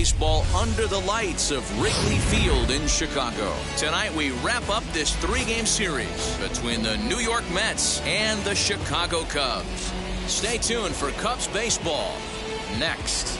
baseball under the lights of Wrigley Field in Chicago. Tonight we wrap up this 3-game series between the New York Mets and the Chicago Cubs. Stay tuned for Cubs baseball next.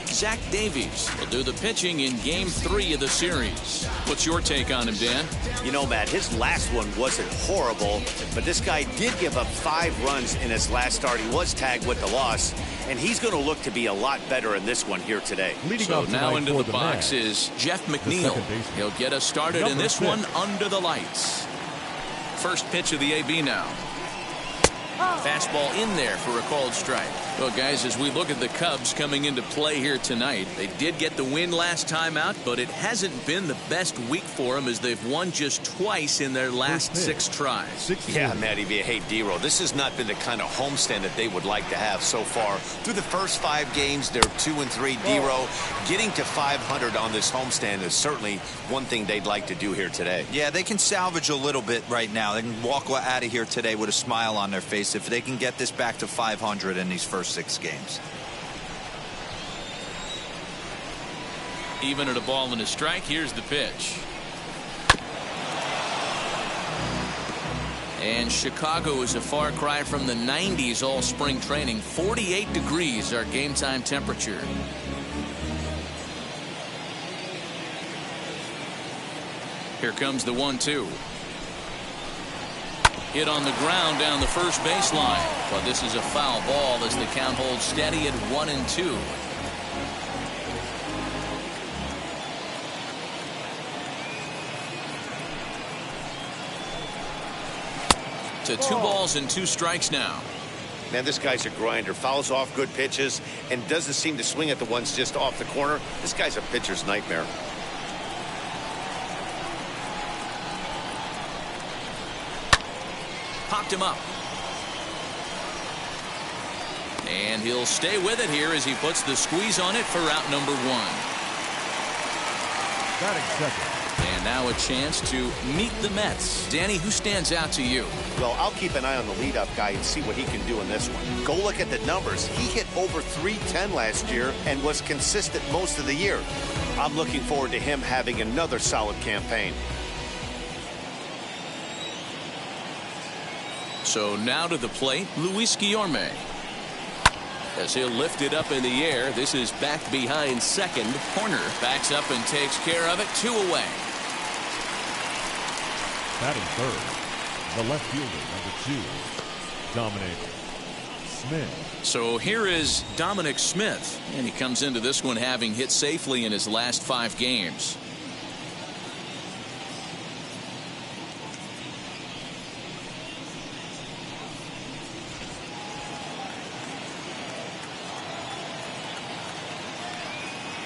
Zach Davies will do the pitching in Game 3 of the series. What's your take on him, Dan? You know, Matt, his last one wasn't horrible, but this guy did give up 5 runs in his last start. He was tagged with the loss, and he's going to look to be a lot better in this one here today. So now into the box is Jeff McNeil. He'll get us started in this one under the lights. First pitch of the AB now. Fastball in there for a called strike. Well, guys, as we look at the Cubs coming into play here tonight, they did get the win last time out, but it hasn't been the best week for them as they've won just twice in their last 6 tries. Yeah, Matty V. Hey, D-Row, this has not been the kind of homestand that they would like to have so far. Through the first 5 games, they're 2-3. D-Row, getting to 500 on this homestand is certainly one thing they'd like to do here today. Yeah, they can salvage a little bit right now. They can walk out of here today with a smile on their face if they can get this back to 500 in these first 6 games. Even at a ball and a strike, here's the pitch. And Chicago is a far cry from the 90s all spring training. 48 degrees our game time temperature. Here comes the 1-2. Hit on the ground down the first baseline, but this is a foul ball as the count holds steady at 1-2. To 2 balls and 2 strikes now. Man, this guy's a grinder. Fouls off good pitches and doesn't seem to swing at the ones just off the corner. This guy's a pitcher's nightmare. Popped him up. And he'll stay with it here as he puts the squeeze on it for out number 1. Batting second. And now a chance to meet the Mets. Danny, who stands out to you? Well, I'll keep an eye on the leadoff guy and see what he can do in this one. Go look at the numbers. He hit over .310 last year and was consistent most of the year. I'm looking forward to him having another solid campaign. So now to the plate, Luis Guillorme. As he'll lift it up in the air, this is backed behind second. Corner backs up and takes care of it. 2 away. Batting third, the left fielder, number 2, Dominic Smith. So here is Dominic Smith, and he comes into this one having hit safely in his last 5 games.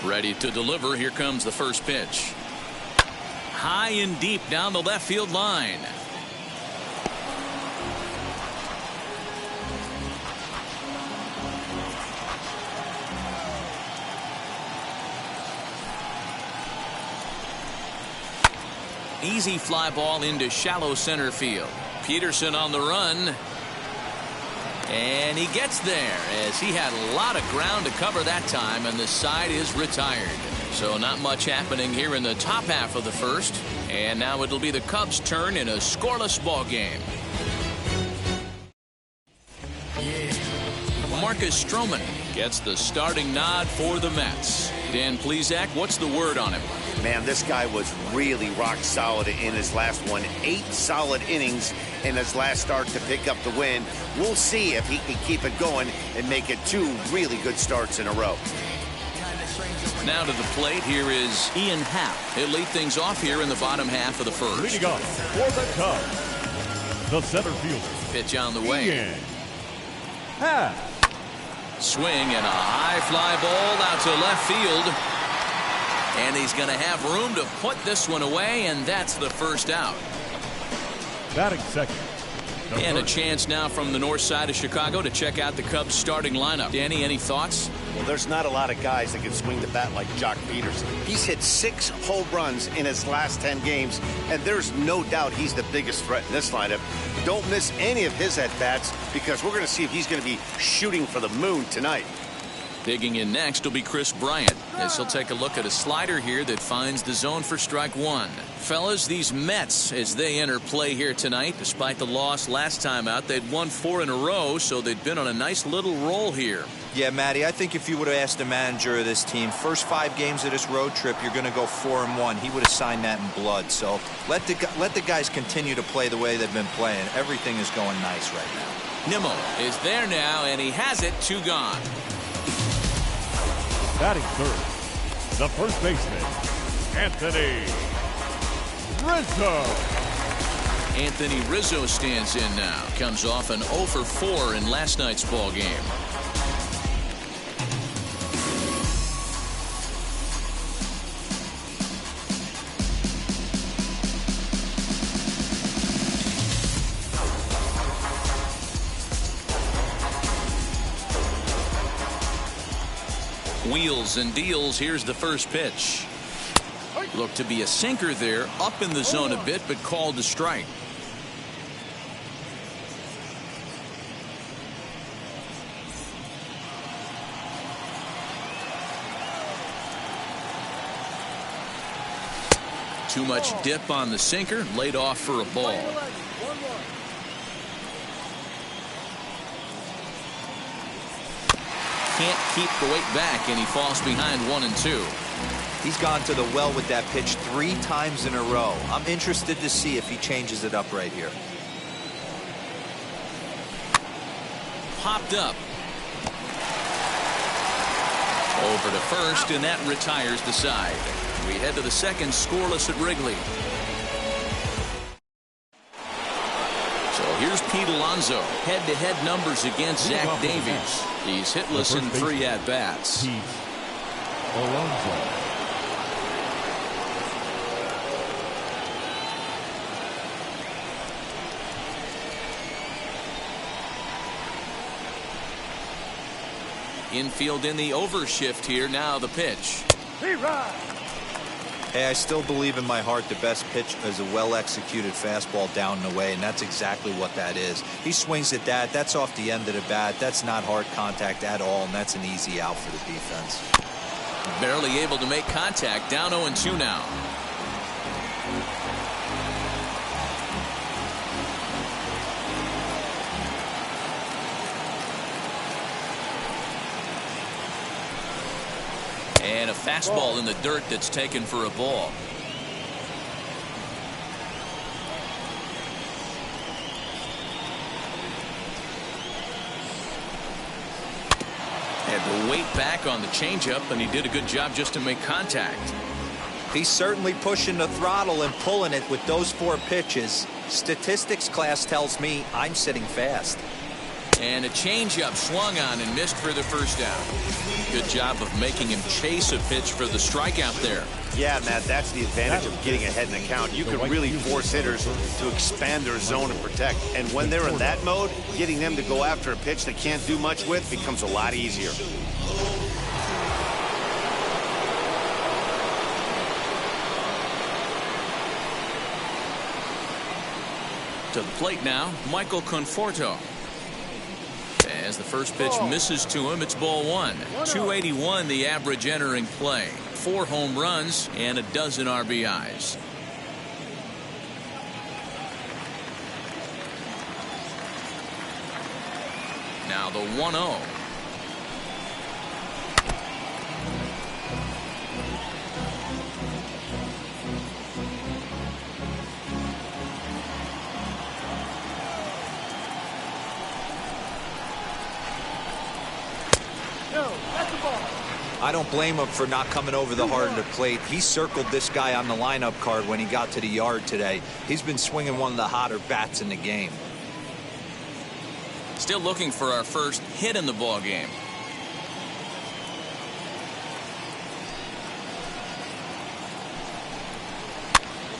Ready to deliver. Here comes the first pitch. High and deep down the left field line. Easy fly ball into shallow center field. Peterson on the run. And he gets there as he had a lot of ground to cover that time, and the side is retired. So not much happening here in the top half of the first. And now it'll be the Cubs' turn in a scoreless ball game. Marcus Stroman gets the starting nod for the Mets. Dan Plesac, what's the word on him? Man, this guy was really rock solid in his last one. 8 solid innings in his last start to pick up the win. We'll see if he can keep it going and make it 2 really good starts in a row. Now to the plate, here is Ian Happ. He'll lead things off here in the bottom half of the first. Leading off for the Cubs, the center fielder. Pitch on the way. Ian Happ. Swing and a high fly ball out to left field. And he's going to have room to put this one away, and that's the first out. Batting second. And a chance now from the north side of Chicago to check out the Cubs starting lineup. Danny, any thoughts? Well, there's not a lot of guys that can swing the bat like Jock Peters. He's hit 6 home runs in his last 10 games, and there's no doubt he's the biggest threat in this lineup. Don't miss any of his at-bats because we're going to see if he's going to be shooting for the moon tonight. Digging in next will be Chris Bryant, as he'll take a look at a slider here that finds the zone for strike one. Fellas, these Mets, as they enter play here tonight, despite the loss last time out, they'd won 4 in a row, so they'd been on a nice little roll here. Yeah, Matty, I think if you would have asked the manager of this team, first 5 games of this road trip, you're going to go 4-1. He would have signed that in blood. So let the guys continue to play the way they've been playing. Everything is going nice right now. Nimmo is there now, and he has it. 2 gone. Batting third, the first baseman, Anthony Rizzo. Anthony Rizzo stands in now. Comes off an 0 for 4 in last night's ball game. Wheels and deals. Here's the first pitch. Looked to be a sinker there, up in the zone a bit, but called a strike. Too much dip on the sinker, laid off for a ball. Can't keep the weight back, and he falls behind 1-2. He's gone to the well with that pitch 3 times in a row. I'm interested to see if he changes it up right here. Popped up. Over to first, and that retires the side. We head to the second, scoreless at Wrigley. So here's Pete Alonso. Head-to-head numbers against Zach Davies. He's hitless in 3 at-bats. Pete Alonso. Infield in the overshift here. Now the pitch. Hey, I still believe in my heart the best pitch is a well-executed fastball down and away, and that's exactly what that is. He swings at that. That's off the end of the bat. That's not hard contact at all, and that's an easy out for the defense. Barely able to make contact. Down 0-2 now. And a fastball in the dirt that's taken for a ball. Had to weight back on the changeup, and he did a good job just to make contact. He's certainly pushing the throttle and pulling it with those 4 pitches. Statistics class tells me I'm sitting fast. And a changeup swung on and missed for the first down. Good job of making him chase a pitch for the strikeout there. Yeah, Matt, that's the advantage of getting ahead in the count. You can really force hitters to expand their zone and protect. And when they're in that mode, getting them to go after a pitch they can't do much with becomes a lot easier. To the plate now, Michael Conforto. As the first pitch misses to him, it's ball 1. 281 the average entering play. 4 home runs and a dozen RBIs. Now the 1-0. I don't blame him for not coming over the heart of the plate. He circled this guy on the lineup card when he got to the yard today. He's been swinging one of the hotter bats in the game. Still looking for our first hit in the ball game.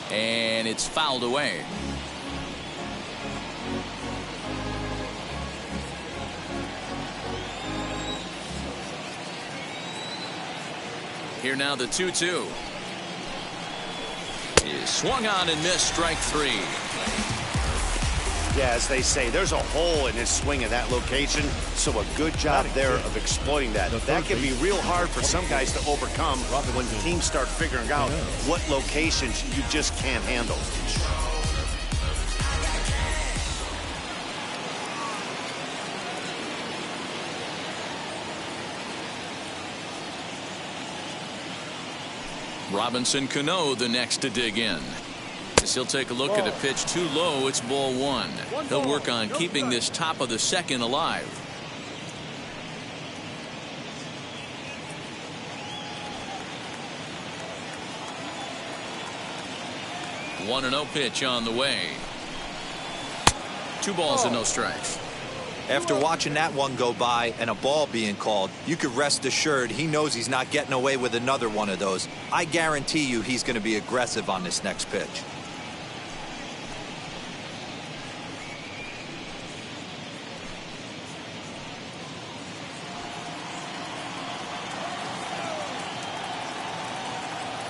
And it's fouled away. Here now the 2-2. Is swung on and missed, strike 3. Yeah, as they say, there's a hole in his swing in that location, so a good job there of exploiting that. That can be real hard for some guys to overcome when teams start figuring out what locations you just can't handle. Robinson Cano the next to dig in. As he'll take a look at a pitch too low. It's ball 1. He'll work on keeping this top of the second alive. 1-0 pitch on the way. 2 balls and no strikes. After watching that one go by and a ball being called, you could rest assured he knows he's not getting away with another one of those. I guarantee you he's going to be aggressive on this next pitch.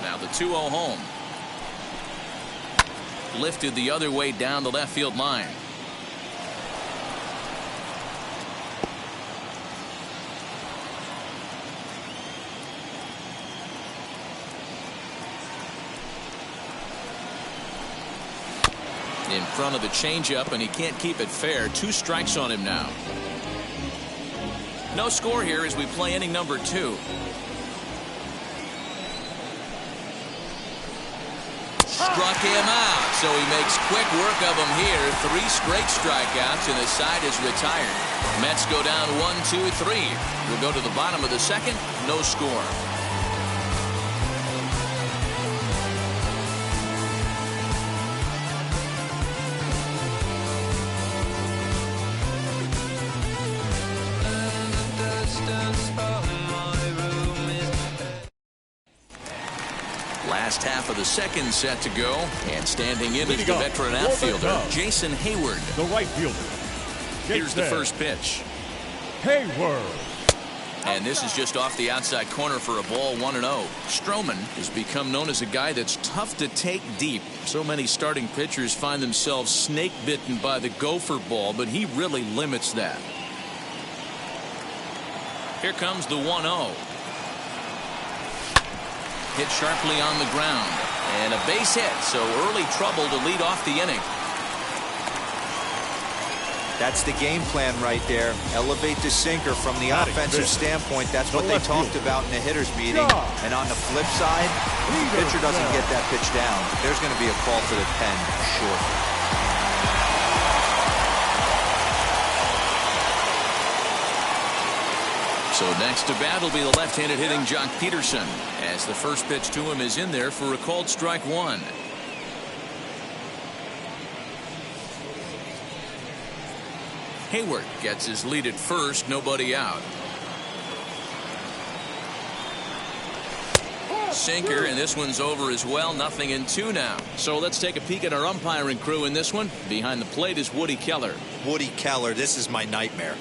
Now the 2-0 home. Lifted the other way down the left field line. In front of the changeup, and he can't keep it fair. 2 strikes on him now. No score here as we play inning number 2. Struck him out, so he makes quick work of him here. 3 straight strikeouts, and the side is retired. Mets go down 1-2-3. We'll go to the bottom of the second. No score. Last half of the second set to go, and standing in is the veteran outfielder, Jason Hayward. The right fielder. Here's the first pitch. Hayward. And this is just off the outside corner for a ball, 1-0. Stroman has become known as a guy that's tough to take deep. So many starting pitchers find themselves snake bitten by the gopher ball, but he really limits that. Here comes the 1-0. Hit sharply on the ground, and a base hit, so early trouble to lead off the inning. That's the game plan right there. Elevate the sinker from the offensive standpoint. That's what they talked about in the hitters meeting. And on the flip side, if the pitcher doesn't get that pitch down, there's going to be a call for the pen shortly. So next to bat will be the left-handed hitting Jock Peterson, as the first pitch to him is in there for a called strike 1. Hayward gets his lead at first, nobody out. Sinker, and this one's over as well. 0-2 now. So let's take a peek at our umpiring crew in this one. Behind the plate is Woody Keller. Woody Keller, this is my nightmare.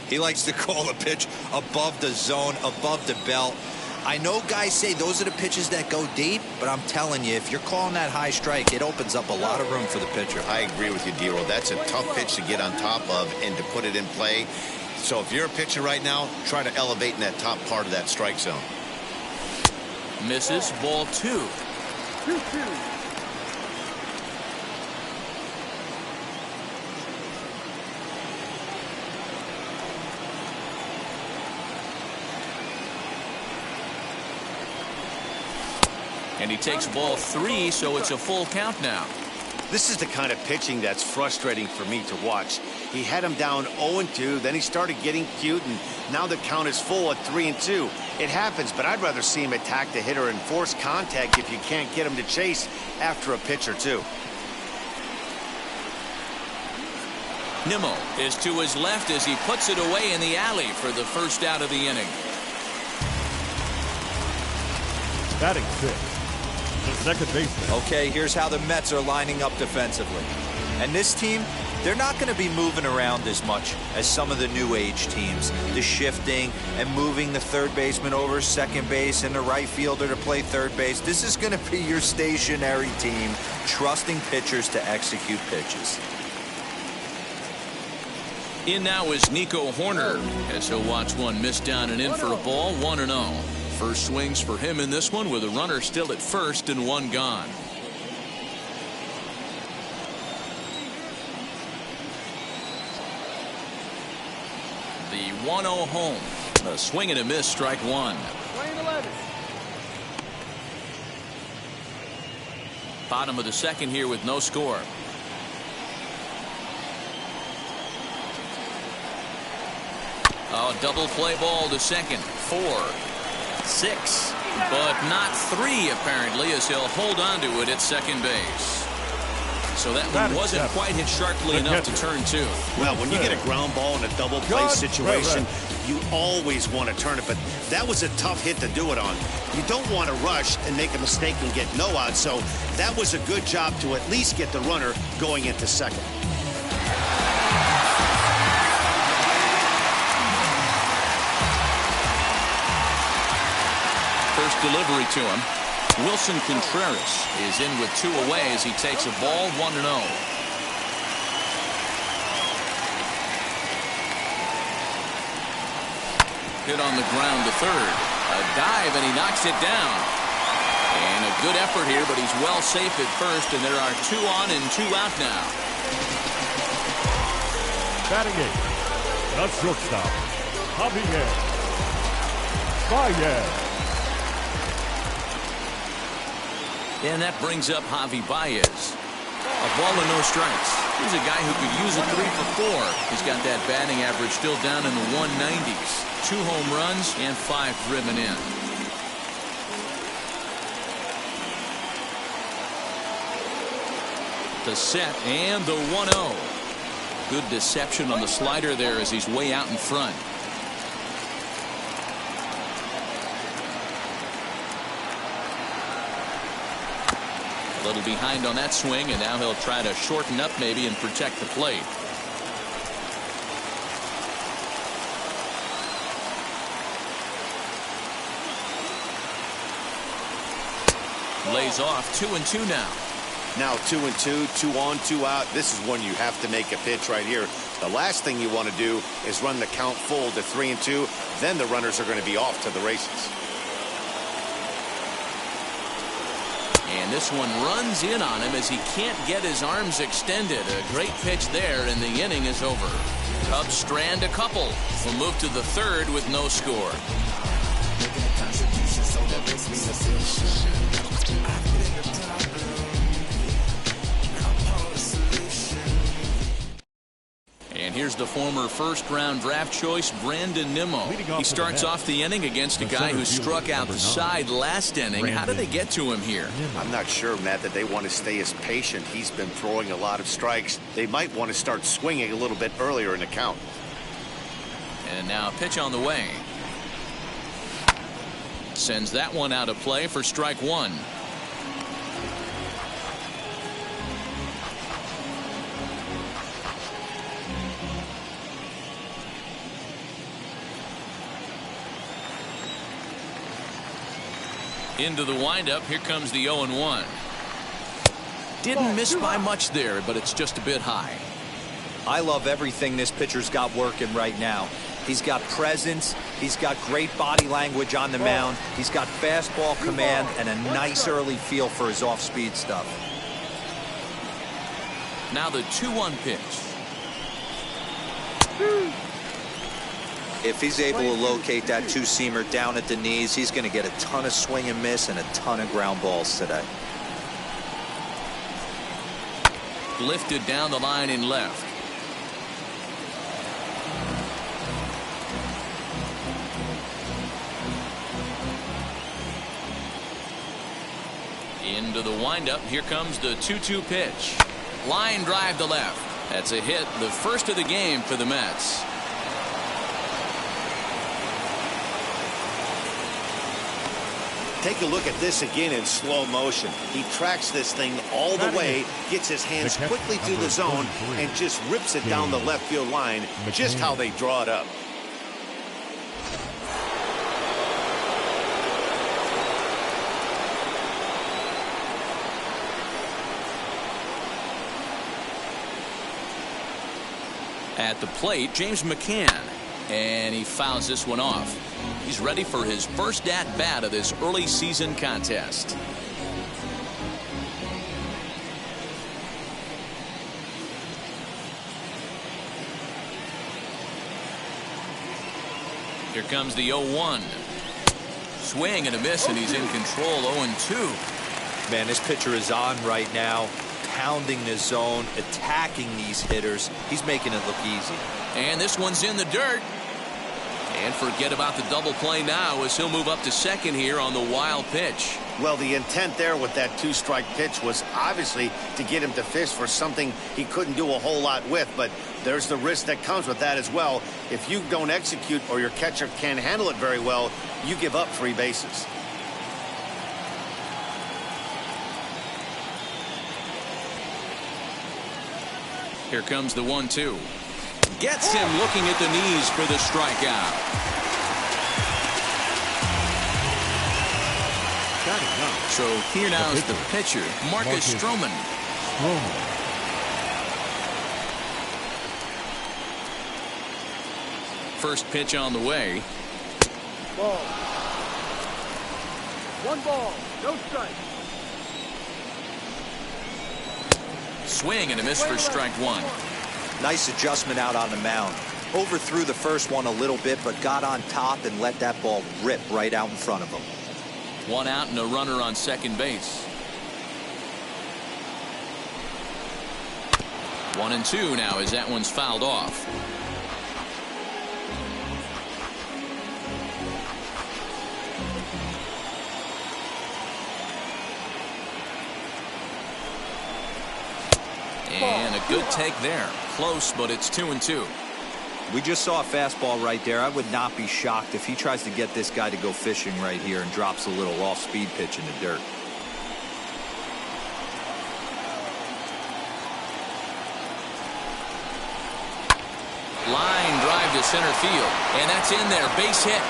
He likes to call a pitch above the zone, above the belt. I know guys say those are the pitches that go deep, but I'm telling you, if you're calling that high strike, it opens up a lot of room for the pitcher. I agree with you, D-Roll. That's a tough pitch to get on top of and to put it in play. So if you're a pitcher right now, try to elevate in that top part of that strike zone. Misses, ball 2. 2-2. And he takes ball 3, so it's a full count now. This is the kind of pitching that's frustrating for me to watch. He had him down 0-2, then he started getting cute, and now the count is full at 3-2. It happens, but I'd rather see him attack the hitter and force contact if you can't get him to chase after a pitch or two. Nimmo is to his left as he puts it away in the alley for the first out of the inning. Batting 6. The second baseman. Okay, here's how the Mets are lining up defensively. And this team, they're not going to be moving around as much as some of the new age teams. The shifting and moving the third baseman over second base and the right fielder to play third base. This is going to be your stationary team, trusting pitchers to execute pitches. In now is Nico Horner as he'll watch one miss down and in for a ball, 1-0. First swings for him in this one with a runner still at first and one gone. The 1-0 home. A swing and a miss, strike one. Bottom of the second here with no score. Oh, double play ball to second. 4, 6, but not 3 apparently, as he'll hold on to it at second base. So that one wasn't quite hit sharply enough to turn 2. Well, when you get a ground ball in a double play situation, you always want to turn it, but that was a tough hit to do it on. You don't want to rush and make a mistake and get no out, so that was a good job to at least get the runner going into second. First delivery to him. Wilson Contreras is in with 2 away as he takes a ball, 1-0. Hit on the ground to third. A dive and he knocks it down. And a good effort here, but he's well safe at first, and there are 2 on and 2 out now. Batting 8, the shortstop, Javier Baez. And that brings up Javi Baez. A ball and no strikes. He's a guy who could use a 3 for 4. He's got that batting average still down in the 190s. 2 home runs and 5 driven in. The set and the 1-0. Good deception on the slider there as he's way out in front. A little behind on that swing, and now he'll try to shorten up maybe and protect the plate. Lays off. 2-2 now. Now 2-2, 2 on, 2 out. This is when you have to make a pitch right here. The last thing you want to do is run the count full to 3-2. Then the runners are going to be off to the races. And this one runs in on him as he can't get his arms extended. A great pitch there, and the inning is over. Cubs strand a couple. Will move to the third with no score. And here's the former first-round draft choice, Brandon Nimmo. He starts off the inning against a guy who struck outside last inning. How did they get to him here? I'm not sure, Matt, that they want to stay as patient. He's been throwing a lot of strikes. They might want to start swinging a little bit earlier in the count. And now a pitch on the way. Sends that one out of play for strike 1. Into the windup. Here comes the 0-1. Didn't miss by much there, but it's just a bit high. I love everything this pitcher's got working right now. He's got presence. He's got great body language on the mound. He's got fastball command and a nice early feel for his off-speed stuff. Now the 2-1 pitch. If he's able to locate that 2-seamer down at the knees, he's going to get a ton of swing and miss and a ton of ground balls today. Lifted down the line in left. Into the windup. Here comes the 2-2 pitch. Line drive to left. That's a hit, the first of the game for the Mets. Take a look at this again in slow motion. He tracks this thing all the way, gets his hands quickly through the zone, and just rips it down the left field line, just how they draw it up. At the plate, James McCann, and he fouls this one off. He's ready for his first at-bat of this early season contest. Here comes the 0-1. Swing and a miss, and he's in control. 0-2. Man, this pitcher is on right now, pounding the zone, attacking these hitters. He's making it look easy. And this one's in the dirt. And forget about the double play now as he'll move up to second here on the wild pitch. Well, the intent there with that two-strike pitch was obviously to get him to fish for something he couldn't do a whole lot with, but there's the risk that comes with that as well. If you don't execute or your catcher can't handle it very well, you give up free bases. Here comes the 1-2. Gets him looking at the knees for the strikeout. So here now is the pitcher, Marcus Stroman. First pitch on the way. Ball. 1 ball, no strike. Swing and a miss for strike 1. Nice adjustment out on the mound. Overthrew the first one a little bit, but got on top and let that ball rip right out in front of him. 1 out and a runner on second base. 1-2 now as that one's fouled off. And a good take there. Close, but it's 2-2. We just saw a fastball right there. I would not be shocked if he tries to get this guy to go fishing right here and drops a little off-speed pitch in the dirt. Line drive to center field, and that's in there. Base hit.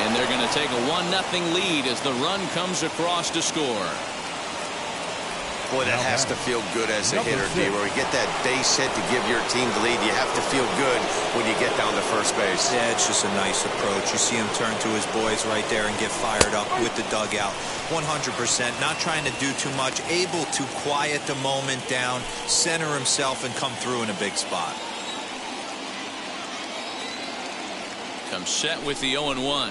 And they're going to take a 1-0 lead as the run comes across to score. Boy, that has to feel good as a hitter, D-Roy. You get that base hit to give your team the lead. You have to feel good when you get down to first base. Yeah, it's just a nice approach. You see him turn to his boys right there and get fired up with the dugout. 100%. Not trying to do too much. Able to quiet the moment down, center himself, and come through in a big spot. Comes set with the 0-1.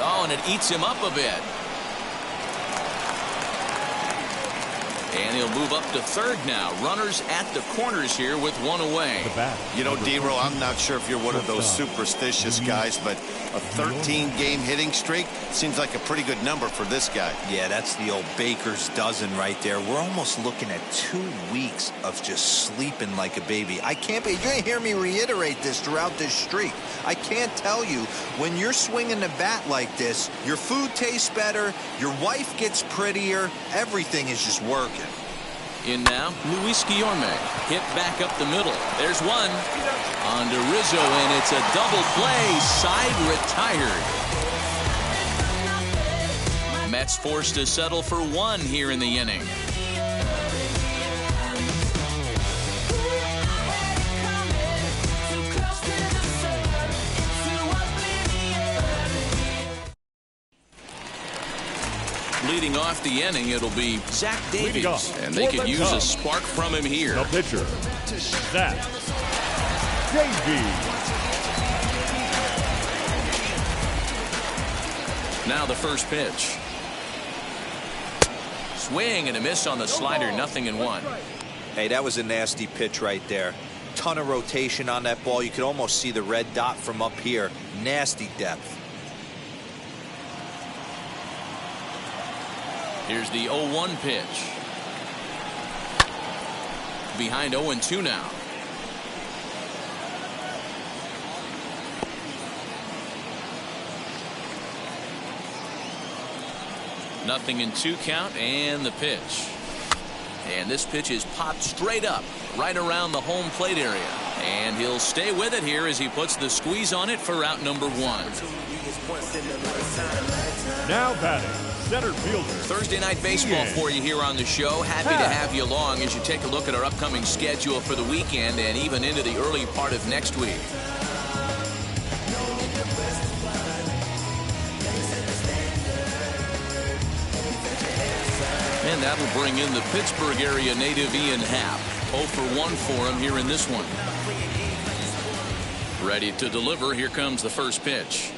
Oh, and it eats him up a bit. And he'll move up to third now. Runners at the corners here with 1 away. You know, D-Roy, I'm not sure if you're one of those superstitious guys, but a 13-game hitting streak seems like a pretty good number for this guy. Yeah, that's the old baker's dozen right there. We're almost looking at 2 weeks of just sleeping like a baby. I can't be. You're going to hear me reiterate this throughout this streak. I can't tell you, when you're swinging the bat like this, your food tastes better, your wife gets prettier, everything is just working. In now, Luis Guillorme. Hit back up the middle. There's one. On to Rizzo, and it's a double play. Side retired. Mets forced to settle for 1 here in the inning. Leading off the inning, it'll be Zach Davies, and they could use a spark from him here. The pitcher, Zach Davies. Now the first pitch. Swing and a miss on the slider, 0-1. Hey, that was a nasty pitch right there. Ton of rotation on that ball. You could almost see the red dot from up here. Nasty depth. Here's the 0-1 pitch. Behind 0-2 now. 0-2 count and the pitch. And this pitch is popped straight up right around the home plate area. And he'll stay with it here as he puts the squeeze on it for out number 1. Now batting, center fielder. Thursday night baseball for you here on the show. Happy to have you along as you take a look at our upcoming schedule for the weekend and even into the early part of next week. And that'll bring in the Pittsburgh area native Ian Happ. 0 for 1 for him here in this one. Ready to deliver. Here comes the first pitch.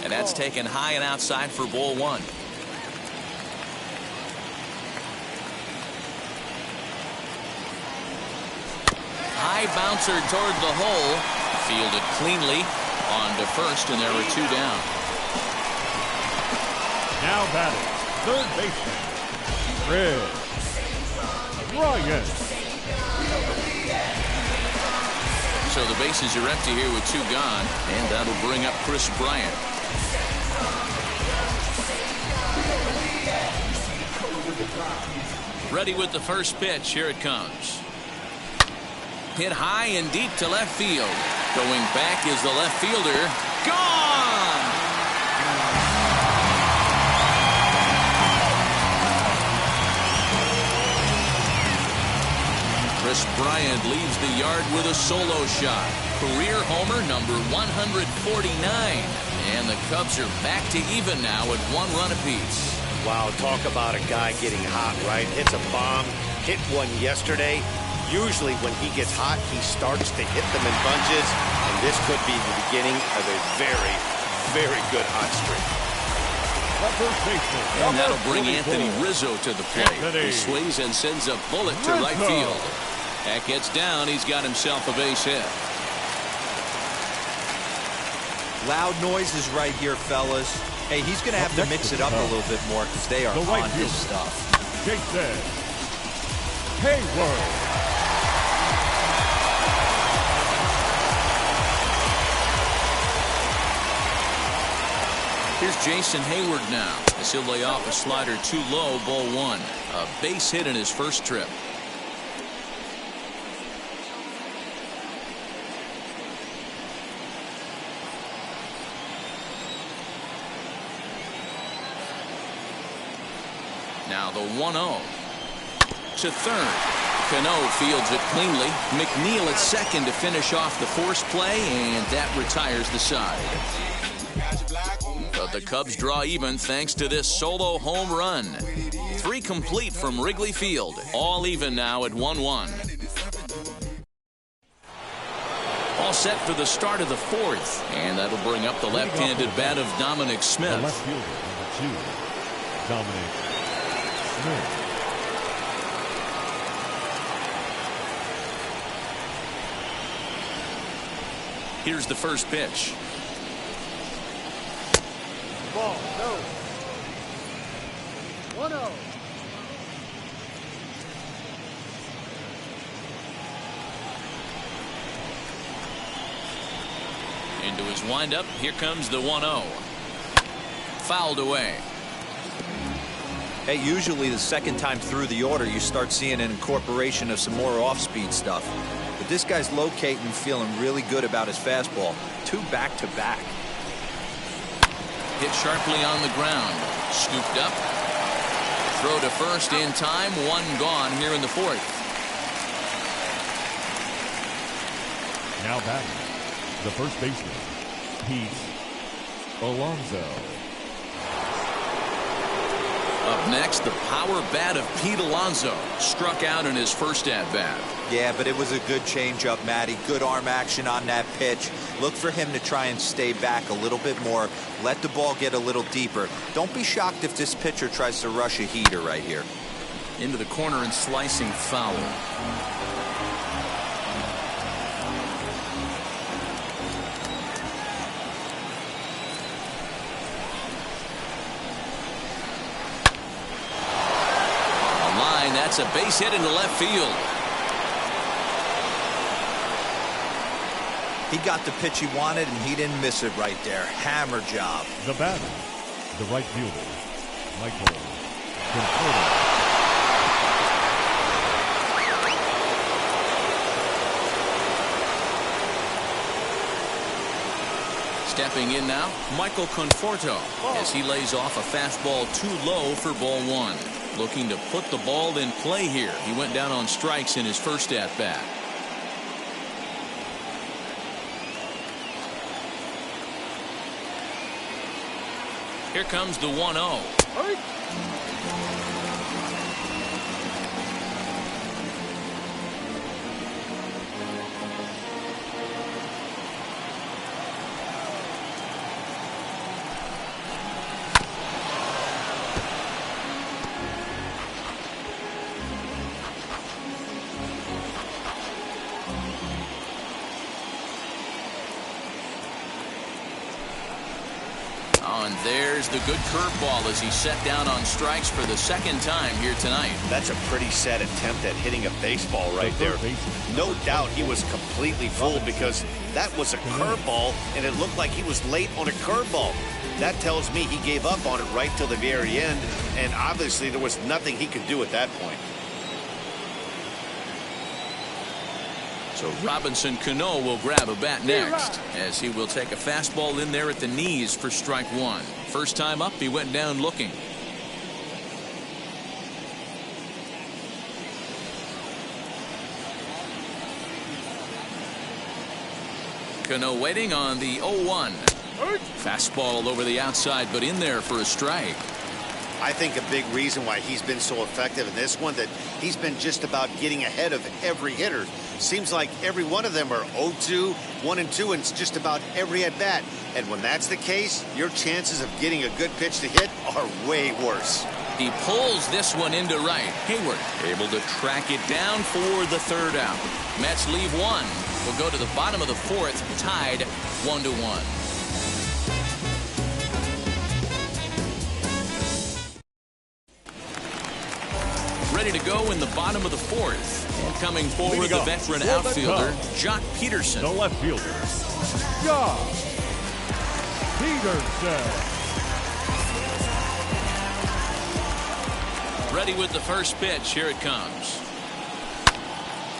And that's taken high and outside for ball 1. High bouncer toward the hole. Fielded cleanly on to first, and there are 2 down. Now batting, third baseman, Red Ryan. So the bases are empty here with 2 gone, and that'll bring up Chris Bryant. Ready with the first pitch. Here it comes. Hit high and deep to left field. Going back is the left fielder. Gone! Chris Bryant leaves the yard with a solo shot. Career homer number 149. And the Cubs are back to even now at 1 run apiece. Wow, talk about a guy getting hot, right? Hits a bomb, hit one yesterday. Usually when he gets hot, he starts to hit them in bunches, and this could be the beginning of a very, very good hot streak. And that'll bring Anthony Rizzo to the plate. He swings and sends a bullet to right field. That gets down. He's got himself a base hit. Loud noises right here, fellas. Hey, he's going to have to mix it up a little bit more because they are on his stuff. Jason Hayward. Here's Jason Hayward now as he'll lay off a slider too low, ball 1. A base hit in his first trip. Now the 1-0 to third. Cano fields it cleanly. McNeil at second to finish off the force play, and that retires the side. But the Cubs draw even thanks to this solo home run. 3 complete from Wrigley Field. All even now at 1-1. All set for the start of the 4th. And that'll bring up the left-handed bat of Dominic Smith. The left fielder, number 2, Dominic Smith. Here's the first pitch. Ball, no. 1-0. Into his windup. Here comes the 1-0. Fouled away. Hey, usually the second time through the order, you start seeing an incorporation of some more off-speed stuff. But this guy's locating, feeling really good about his fastball. 2 back-to-back. Hit sharply on the ground. Scooped up. Throw to first in time. 1 gone here in the 4th. Now batting, the first baseman, Pete Alonso. Up next, the power bat of Pete Alonso. Struck out in his first at-bat. Yeah, but it was a good changeup, Matty. Good arm action on that pitch. Look for him to try and stay back a little bit more. Let the ball get a little deeper. Don't be shocked if this pitcher tries to rush a heater right here. Into the corner and slicing foul. A line, that's a base hit into left field. He got the pitch he wanted, and he didn't miss it right there. Hammer job. The batter, the right fielder, Michael Conforto. Stepping in now, Michael Conforto, as he lays off a fastball too low for ball one. Looking to put the ball in play here. He went down on strikes in his first at bat. Here comes the 1-0. And there's the good curveball as he set down on strikes for the second time here tonight. That's a pretty sad attempt at hitting a baseball right there. No doubt he was completely fooled because that was a curveball and it looked like he was late on a curveball. That tells me he gave up on it right till the very end, and obviously there was nothing he could do at that point. So Robinson Cano will grab a bat next, as he will take a fastball in there at the knees for strike one. First time up, he went down looking. Cano waiting on the 0-1. Fastball over the outside, but in there for a strike. I think a big reason why he's been so effective in this one, that he's been just about getting ahead of every hitter. Seems like every one of them are 0-2, 1-2, and it's just about every at bat. And when that's the case, your chances of getting a good pitch to hit are way worse. He pulls this one into right. Hayward able to track it down for the third out. Mets leave one. We'll go to the bottom of the fourth, tied 1-1. Ready to go in the bottom of the fourth. And coming forward, the veteran outfielder, Jock Peterson. The left fielder, Jock Peterson. Ready with the first pitch. Here it comes.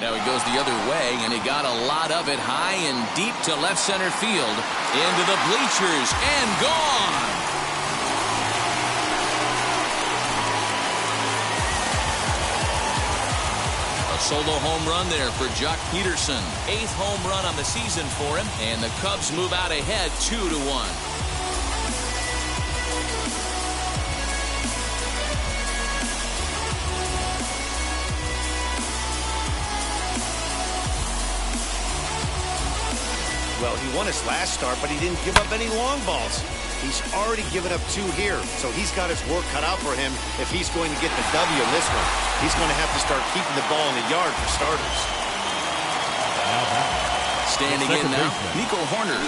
Now he goes the other way, and he got a lot of it high and deep to left center field. Into the bleachers, and gone. Solo home run there for Jock Peterson. 8th home run on the season for him, and the Cubs move out ahead 2-1. Well, he won his last start, but he didn't give up any long balls. He's already given up 2 here, so he's got his work cut out for him if he's going to get the W in this one. He's going to have to start keeping the ball in the yard for starters. Standing in now, Nico Horner,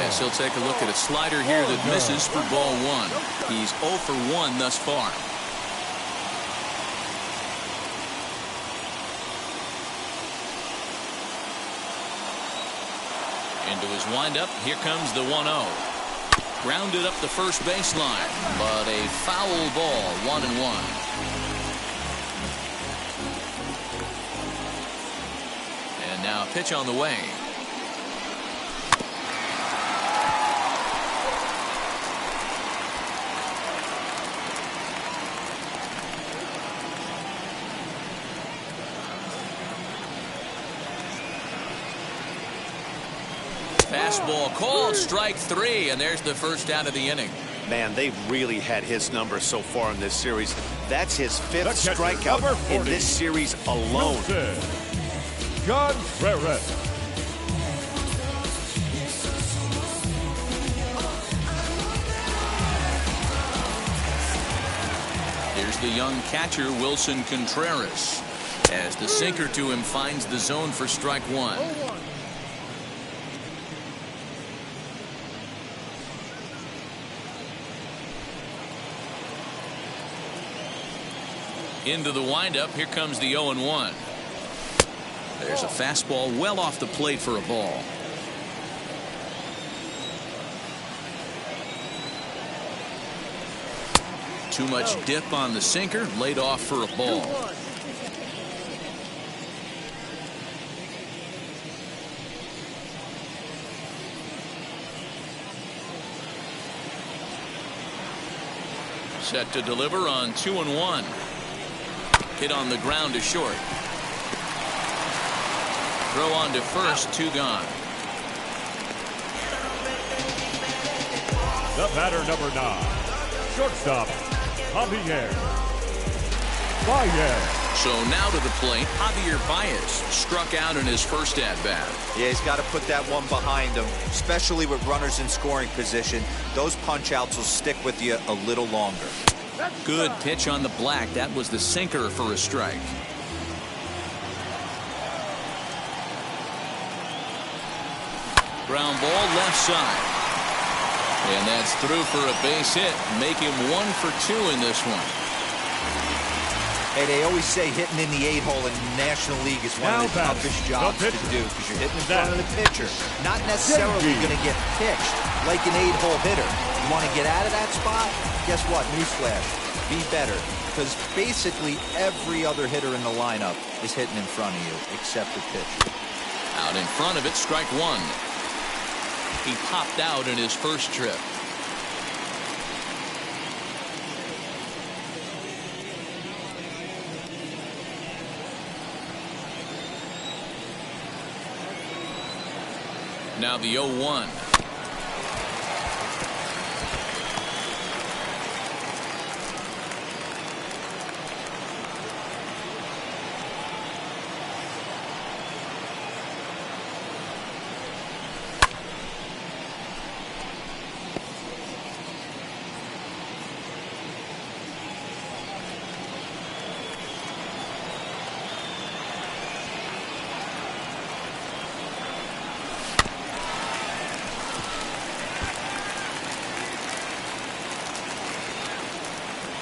as he'll take a look at a slider here that misses for ball one. He's 0 for 1 thus far. Into his windup, here comes the 1-0. Grounded up the first baseline, but a foul ball, 1-1. And now a pitch on the way. Fastball called, strike 3, and there's the first out of the inning. Man, they've really had his number so far in this series. That's his 5th strikeout in this series alone. Contreras. Here's the young catcher, Wilson Contreras, as the sinker to him finds the zone for strike 1. Into the windup, here comes the 0-1. There's a fastball well off the plate for a ball. Too much dip on the sinker, laid off for a ball. Set to deliver on 2-1. Hit on the ground to short. Throw on to first, 2 gone. The batter, number 9, shortstop, Javier Baez. So now to the plate, Javier Baez struck out in his first at-bat. Yeah, he's got to put that one behind him, especially with runners in scoring position. Those punch-outs will stick with you a little longer. Good pitch on the black. That was the sinker for a strike. Ground ball left side. And that's through for a base hit. Make him 1 for 2 in this one. Hey, they always say hitting in the 8-hole in the National League is one of the toughest jobs to do because you're hitting in front of the pitcher. Not necessarily going to get pitched like an 8-hole hitter. You want to get out of that spot? Guess what? Newsflash. Be better. Because basically every other hitter in the lineup is hitting in front of you except the pitcher. Out in front of it, strike 1. He popped out in his first trip. Now the 0-1.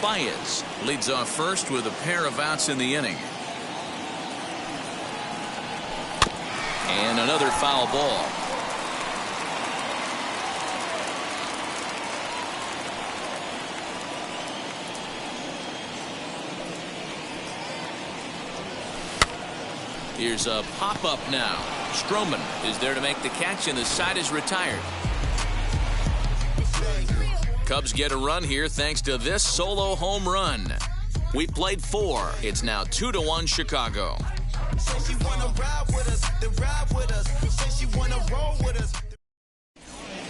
Baez leads off first with a pair of outs in the inning. And another foul ball. Here's a pop-up now. Stroman is there to make the catch, and the side is retired. Cubs get a run here thanks to this solo home run. We played 4. It's now 2-1 Chicago.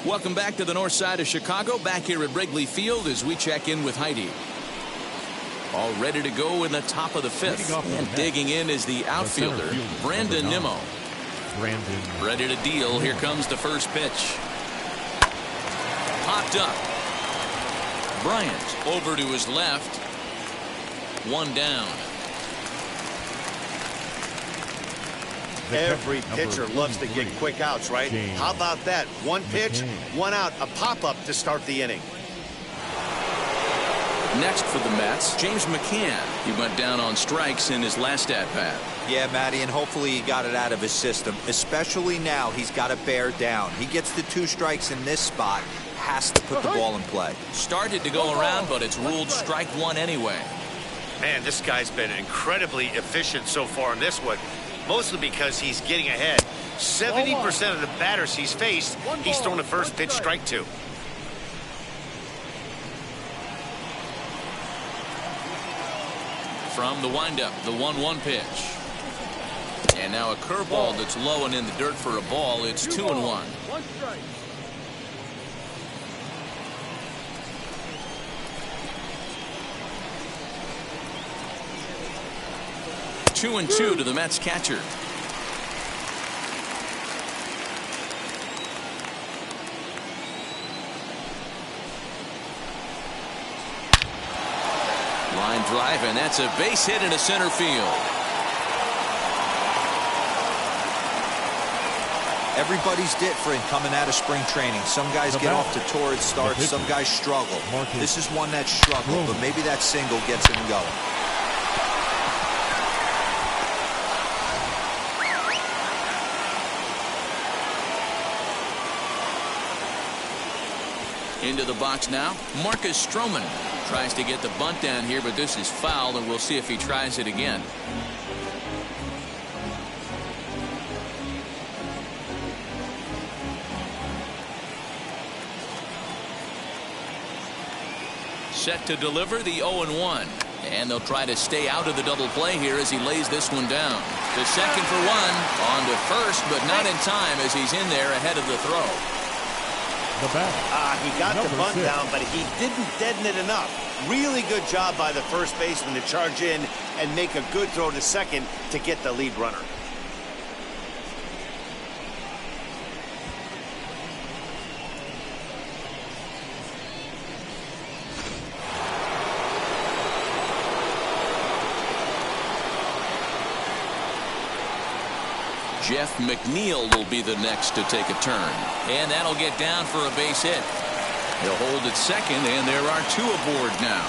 Welcome back to the north side of Chicago. Back here at Wrigley Field as we check in with Heidi. All ready to go in the top of the 5th. And digging in is the outfielder, Brandon Nimmo. Ready to deal. Here comes the first pitch. Popped up. Bryant over to his left. 1 down. Every pitcher loves to get quick outs, right? How about that? 1 pitch, 1 out, a pop-up to start the inning. Next for the Mets, James McCann. He went down on strikes in his last at-bat. Yeah, Matty, and hopefully he got it out of his system. Especially now, he's got to bear down. He gets the 2 strikes in this spot. Has to put the ball in play. Started to go around, but it's ruled strike 1 anyway. Man, this guy's been incredibly efficient so far in this one, mostly because he's getting ahead. 70% of the batters he's faced, he's thrown the first pitch, strike 2. From the windup, the 1-1 pitch. And now a curveball that's low and in the dirt for a ball. It's 2-1. 1 strike. 2-2 to the Mets catcher. Line drive, and that's a base hit into center field. Everybody's different coming out of spring training. Some guys get off to torrid starts. Some guys struggle. This is one that struggled, but maybe that single gets him going. Into the box now, Marcus Stroman tries to get the bunt down here, but this is foul, and we'll see if he tries it again. Set to deliver the 0-1. And they'll try to stay out of the double play here as he lays this one down. To second for one. On to first, but not in time as he's in there ahead of the throw. The batter. He got the bunt 6. down, but he didn't deaden it enough. Really good job by the first baseman to charge in and make a good throw to second to get the lead runner. Jeff McNeil will be the next to take a turn. And that'll get down for a base hit. He'll hold at second, and there are 2 aboard now.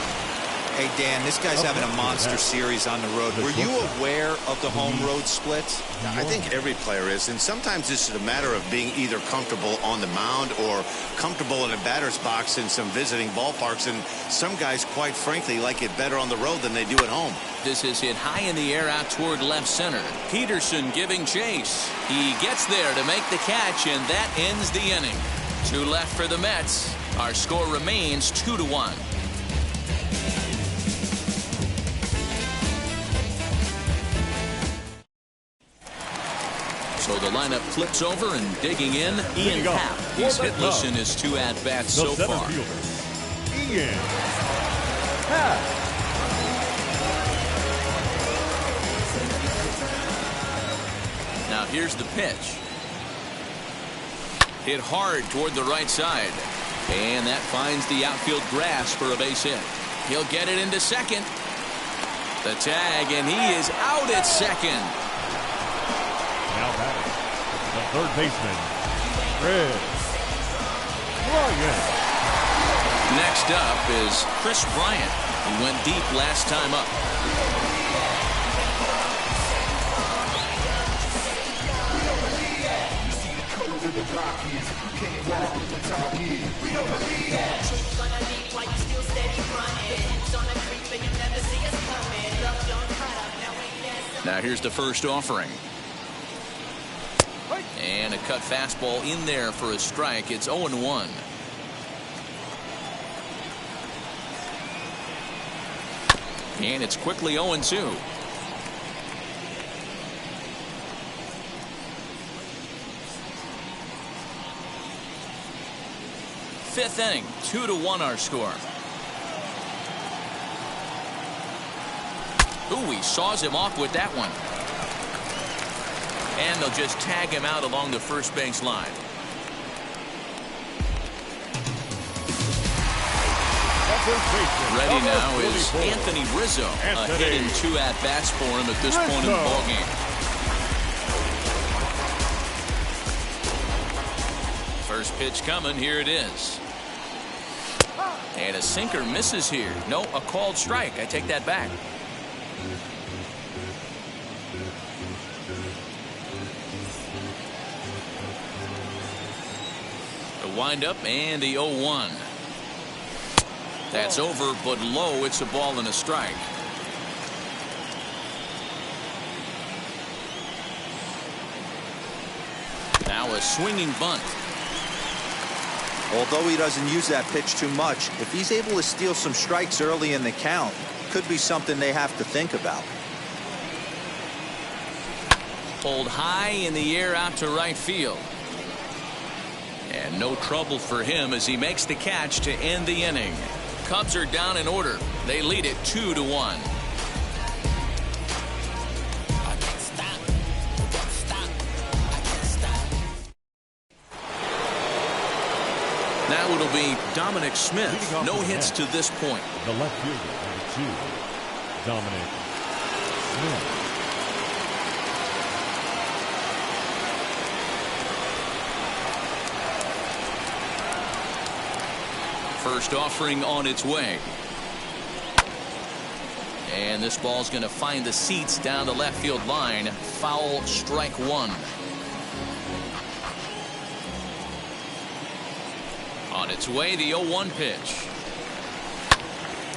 Hey, Dan, this guy's having a monster series on the road. Were you aware of the home road splits? I think every player is, and sometimes this is a matter of being either comfortable on the mound or comfortable in a batter's box in some visiting ballparks, and some guys, quite frankly, like it better on the road than they do at home. This is hit high in the air out toward left center. Peterson giving chase. He gets there to make the catch, and that ends the inning. 2 left for the Mets. Our score remains 2-1. So the lineup flips over, and digging in, Ian Happ. He's hitless in his 2 at-bats so far. Ian Happ. Now here's the pitch. Hit hard toward the right side. And that finds the outfield grass for a base hit. He'll get it into second. The tag, and he is out at second. Now batting, the third baseman, Chris Bryant. Next up is Chris Bryant, who went deep last time up. Now here's the first offering. And a cut fastball in there for a strike. It's 0-1. And it's quickly 0-2. Fifth inning, 2-1 our score. Ooh, he saws him off with that one. And they'll just tag him out along the first base line. Ready now is Anthony Rizzo. A hit in 2 at-bats for him at this point in the ballgame. First pitch coming. Here it is. And a sinker misses here. No, a called strike. I take that back. The windup and the 0-1. That's over, but low. It's a ball and a strike. Now a swinging bunt. Although he doesn't use that pitch too much, if he's able to steal some strikes early in the count, could be something they have to think about. Pulled high in the air out to right field. And no trouble for him as he makes the catch to end the inning. Cubs are down in order. They lead it 2-1. Now it'll be Dominic Smith. No hits to this point. The left fielder, number 2, Dominic Smith. First offering on its way. And this ball's going to find the seats down the left field line. Foul, strike 1. On its way, the 0-1 pitch.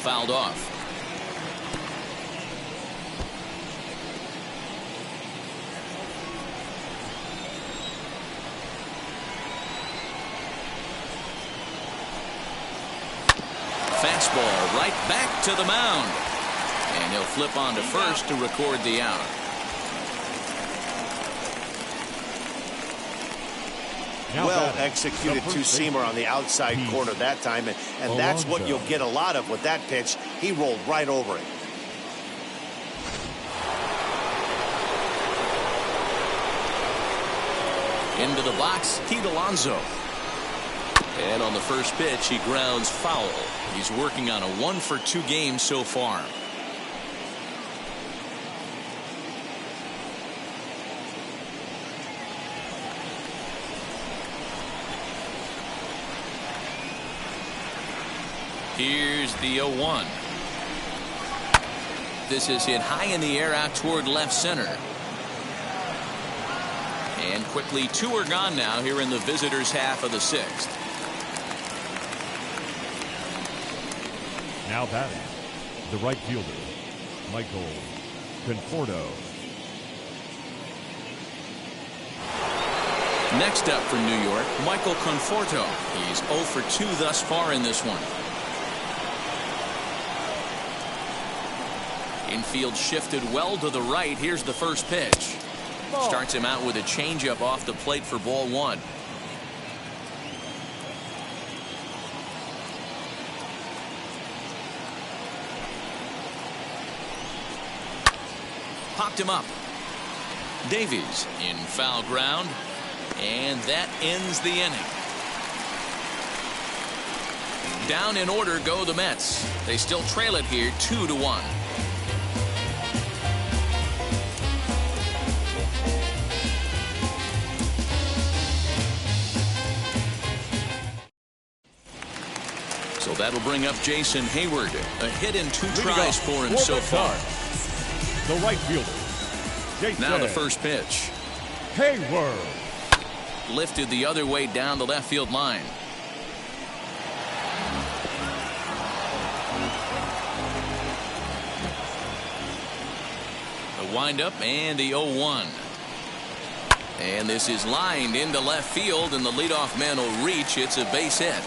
Fouled off. Fastball right back to the mound. And he'll flip on to first to record the out. Well executed two-seamer on the outside corner that time, and that's what you'll get a lot of with that pitch. He rolled right over it. Into the box, Pete Alonso. And on the first pitch, he grounds foul. He's working on a 1-for-2 game so far. Here's the 0-1. This is hit high in the air out toward left center. And quickly 2 are gone now here in the visitors' half of the 6th. Now batting, the right fielder, Michael Conforto. Next up for New York, Michael Conforto. He's 0 for 2 thus far in this one. Infield shifted well to the right. Here's the first pitch. Starts him out with a changeup off the plate for ball 1. Popped him up. Davies in foul ground, and that ends the inning. Down in order go the Mets. They still trail it here 2-1. So that'll bring up Jason Hayward. A hit and 2 tries for him so far. The right fielder, Jason. Now the first pitch. Hayward. Lifted the other way down the left field line. The windup and the 0-1. And this is lined into left field, and the leadoff man will reach. It's a base hit.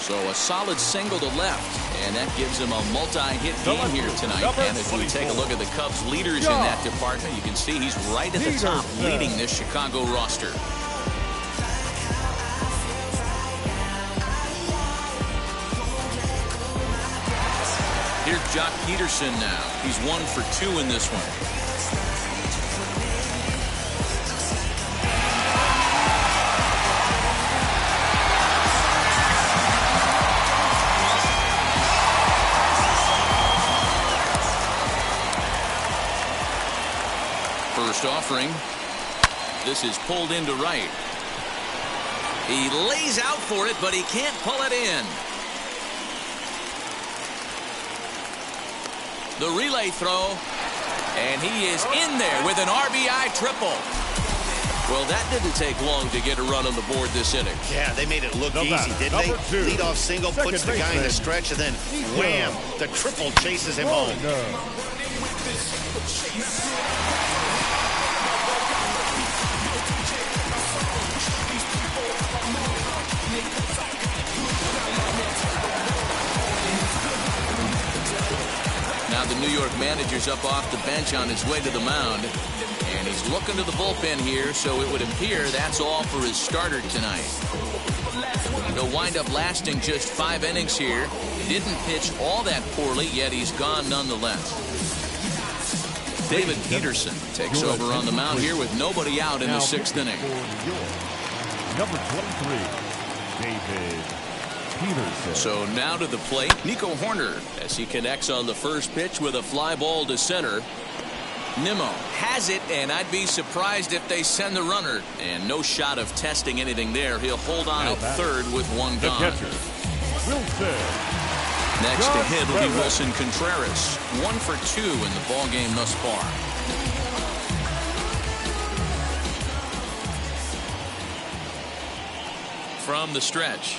So a solid single to left, and that gives him a multi-hit game here tonight. And as we take a look at the Cubs leaders in that department, you can see he's right at the top leading this Chicago roster. Here's Jock Peterson now. He's 1 for 2 in this one. First offering. This is pulled into right. He lays out for it, but he can't pull it in. The relay throw, and he is in there with an RBI triple. Well, that didn't take long to get a run on the board this inning. Yeah, they made it look easy, didn't they? Leadoff single, puts the guy in the stretch, and then wham, the triple chases him home. Now the New York manager's up off the bench on his way to the mound. And he's looking to the bullpen here, so it would appear that's all for his starter tonight. He'll wind up lasting just 5 innings here. Didn't pitch all that poorly, yet he's gone nonetheless. David Peterson takes over on the mound here with nobody out in the 6th inning. Number 23, David Peterson. So now to the plate, Nico Horner, as he connects on the first pitch with a fly ball to center. Nimmo has it, and I'd be surprised if they send the runner. And no shot of testing anything there. He'll hold on at third with 1 gone. Catcher, Wilson. Next to hit will be Wilson Contreras. 1 for 2 in the ball game thus far. from the stretch.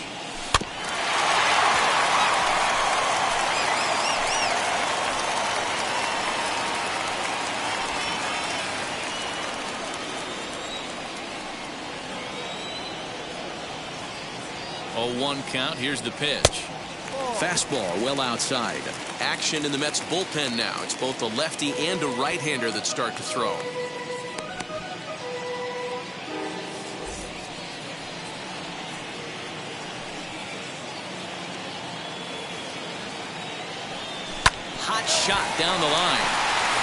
Oh, 1 count. Here's the pitch. Fastball well outside. Action in the Mets bullpen now. It's both a lefty and a right-hander that start to throw. Hot shot down the line.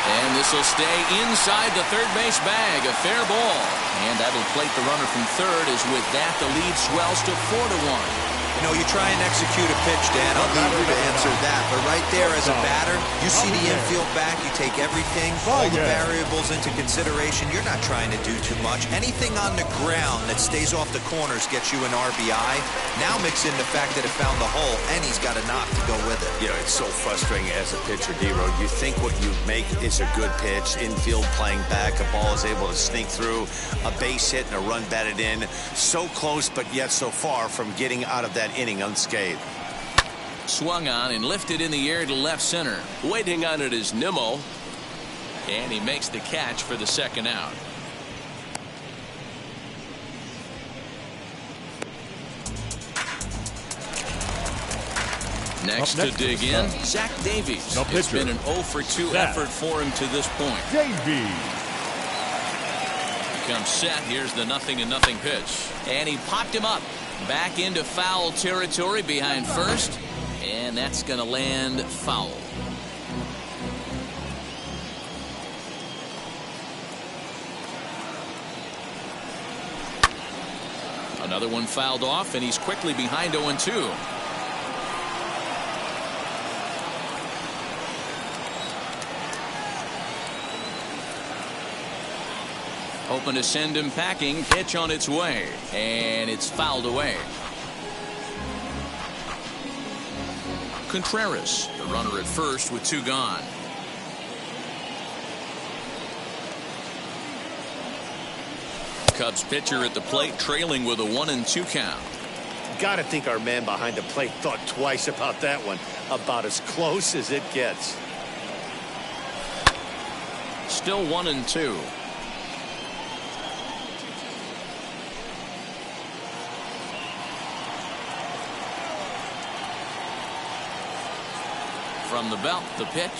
And this will stay inside the third base bag. A fair ball. And that'll plate the runner from third, as with that the lead swells to 4-1. You know, you try and execute a pitch, Dan. I'll leave you to answer that. But right there as a batter, you see the infield back. You take everything, all the variables into consideration. You're not trying to do too much. Anything on the ground that stays off the corners gets you an RBI. Now mix in the fact that it found the hole, and he's got a knock to go with it. You know, it's so frustrating as a pitcher, D-Row. You think what you make is a good pitch. Infield playing back. A ball is able to sneak through. A base hit and a run batted in. So close, but yet so far from getting out of that inning unscathed. Swung on and lifted in the air to left center. Waiting on it is Nimmo. And he makes the catch for the second out. Next to dig in, Zach Davies. It's been an 0-for-2 effort for him to this point. Davies comes set. Here's the 0-0 pitch. And he popped him up. Back into foul territory behind first. And that's going to land foul. Another one fouled off, and he's quickly behind 0-2. Hoping to send him packing. Pitch on its way, and it's fouled away. Contreras, the runner at first with 2 gone. Cubs pitcher at the plate, trailing with a 1-2 count. Got to think our man behind the plate thought twice about that one. About as close as it gets. Still 1-2. From the belt, the pitch.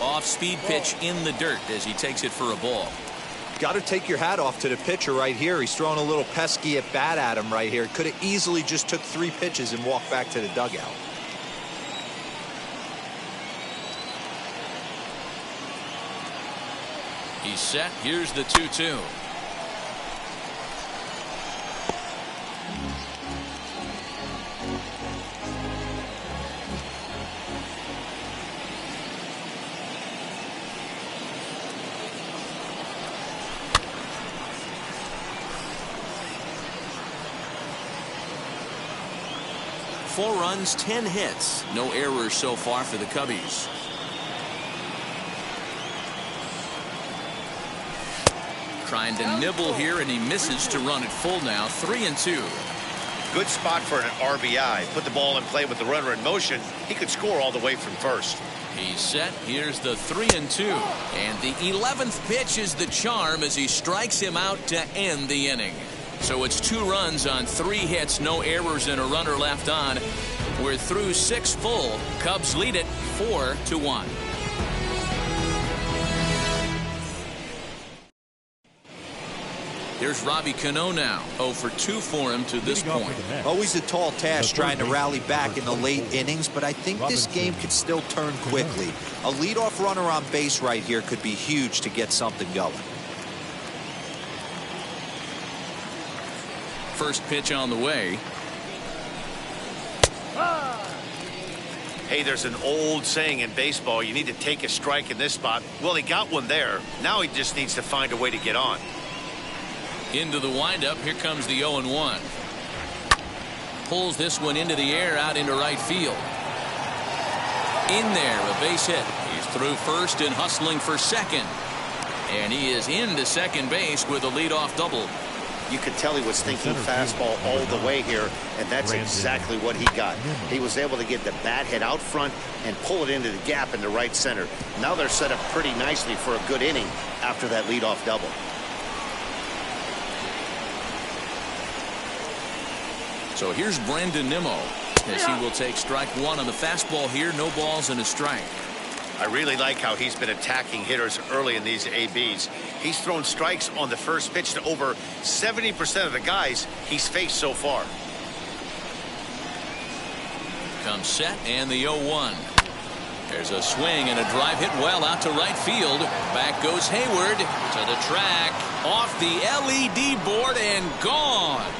Off-speed pitch in the dirt as he takes it for a ball. Got to take your hat off to the pitcher right here. He's throwing a little pesky at bat at him right here. Could have easily just took 3 pitches and walked back to the dugout. He's set. Here's the 2-2. Four runs, 10 hits. No errors so far for the Cubbies. Trying to nibble here, and he misses to run it full now. 3-2. Good spot for an RBI. Put the ball in play with the runner in motion. He could score all the way from first. He's set. Here's the 3-2. And the 11th pitch is the charm as he strikes him out to end the inning. So it's 2 runs on 3 hits, no errors, and a runner left on. We're through 6 full. Cubs lead it 4-1. Here's Robbie Cano now. 0-for-2 for him to this point. Always a tall task trying to rally back in the late innings, but I think this game could still turn quickly. A leadoff runner on base right here could be huge to get something going. First pitch on the way. Hey, there's an old saying in baseball, you need to take a strike in this spot. Well, he got one there. Now he just needs to find a way to get on. Into the windup. Here comes the 0-1. Pulls this one into the air out into right field. In there, a base hit. He's through first and hustling for second. And he is into second base with a leadoff double. You could tell he was thinking fastball all the way here, and that's exactly what he got. He was able to get the bat hit out front and pull it into the gap in the right center. Now they're set up pretty nicely for a good inning after that leadoff double. So here's Brandon Nimmo as he will take strike one on the fastball here. No balls and a strike. I really like how he's been attacking hitters early in these ABs. He's thrown strikes on the first pitch to over 70% of the guys he's faced so far. Comes set and the 0-1. There's a swing and a drive hit well out to right field. Back goes Hayward to the track, off the LED board and gone.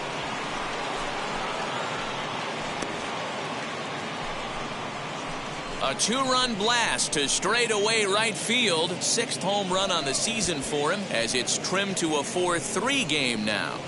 A two-run blast to straightaway right field. 6th home run on the season for him as it's trimmed to a 4-3 game now.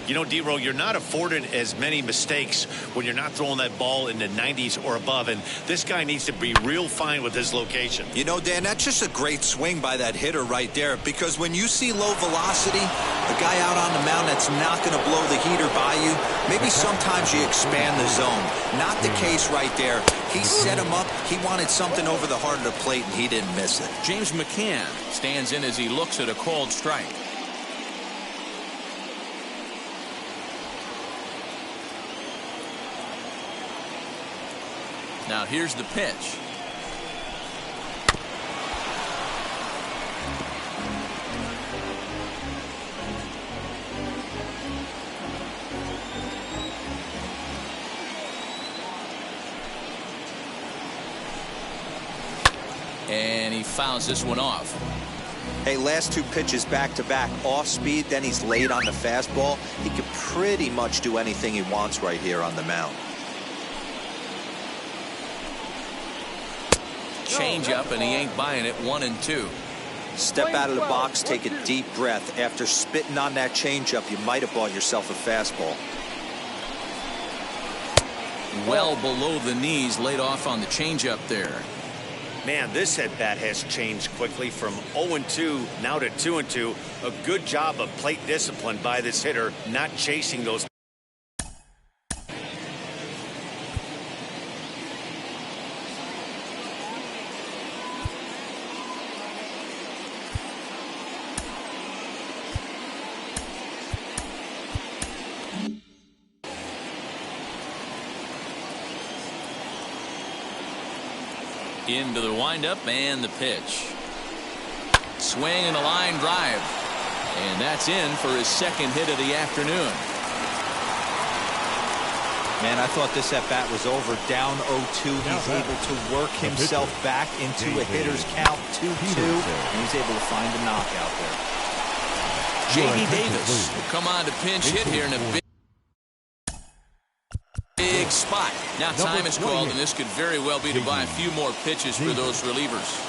You know, D-Row, you're not afforded as many mistakes when you're not throwing that ball in the 90s or above, and this guy needs to be real fine with his location. You know, Dan, that's just a great swing by that hitter right there, because when you see low velocity, a guy out on the mound that's not going to blow the heater by you, maybe sometimes you expand the zone. Not the case right there. He set him up. He wanted something over the heart of the plate, and he didn't miss it. James McCann stands in as he looks at a called strike. Now here's the pitch. And he fouls this one off. Hey, last two pitches back-to-back, off speed, then he's late on the fastball. He can pretty much do anything he wants right here on the mound. Change up, and he ain't buying it. 1-2. Step out of the box, take a deep breath. After spitting on that changeup, you might have bought yourself a fastball. Well below the knees, laid off on the changeup there. Man, this at bat has changed quickly from 0-2 now to 2-2. A good job of plate discipline by this hitter, not chasing those. Into the windup and the pitch. Swing and a line drive. And that's in for his second hit of the afternoon. Man, I thought this at bat was over. Down 0-2. He's able to work himself back into a hitter's count 2-2. And he's able to find a knockout there. J.D. Davis will come on to pinch hit here in a big spot. Now time is called, and this could very well be to buy a few more pitches for those relievers.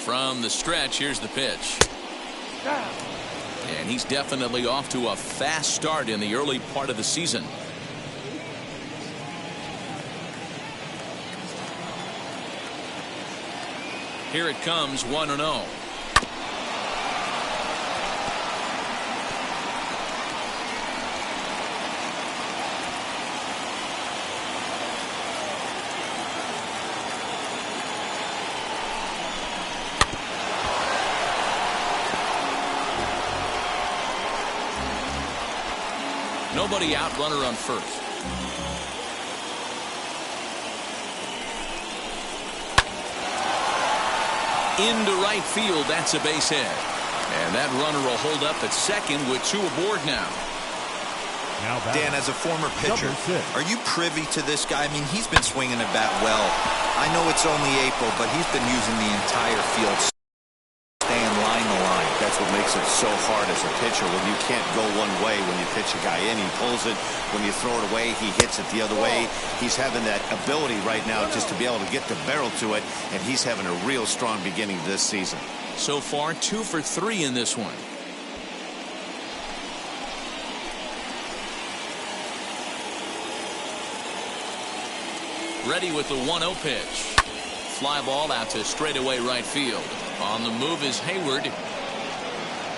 From the stretch, here's the pitch. And he's definitely off to a fast start in the early part of the season. Here it comes, 1-0. Nobody out, runner on first. Into right field, that's a base hit. And that runner will hold up at second with two aboard now. Now back. Dan, as a former pitcher, Number 6. are you privy to this guy? I mean, he's been swinging the bat well. I know it's only April, but he's been using the entire field, staying line to line. That's what makes it so hard as a pitcher when you can't go one way when you pitch a guy in. He pulls it. When you throw it away, he hits it the other way. He's having that ability right now just to be able to get the barrel to it, and he's having a real strong beginning this season. So far, 2 for 3 in this one. Ready with the 1-0 pitch. Fly ball out to straightaway right field. On the move is Hayward.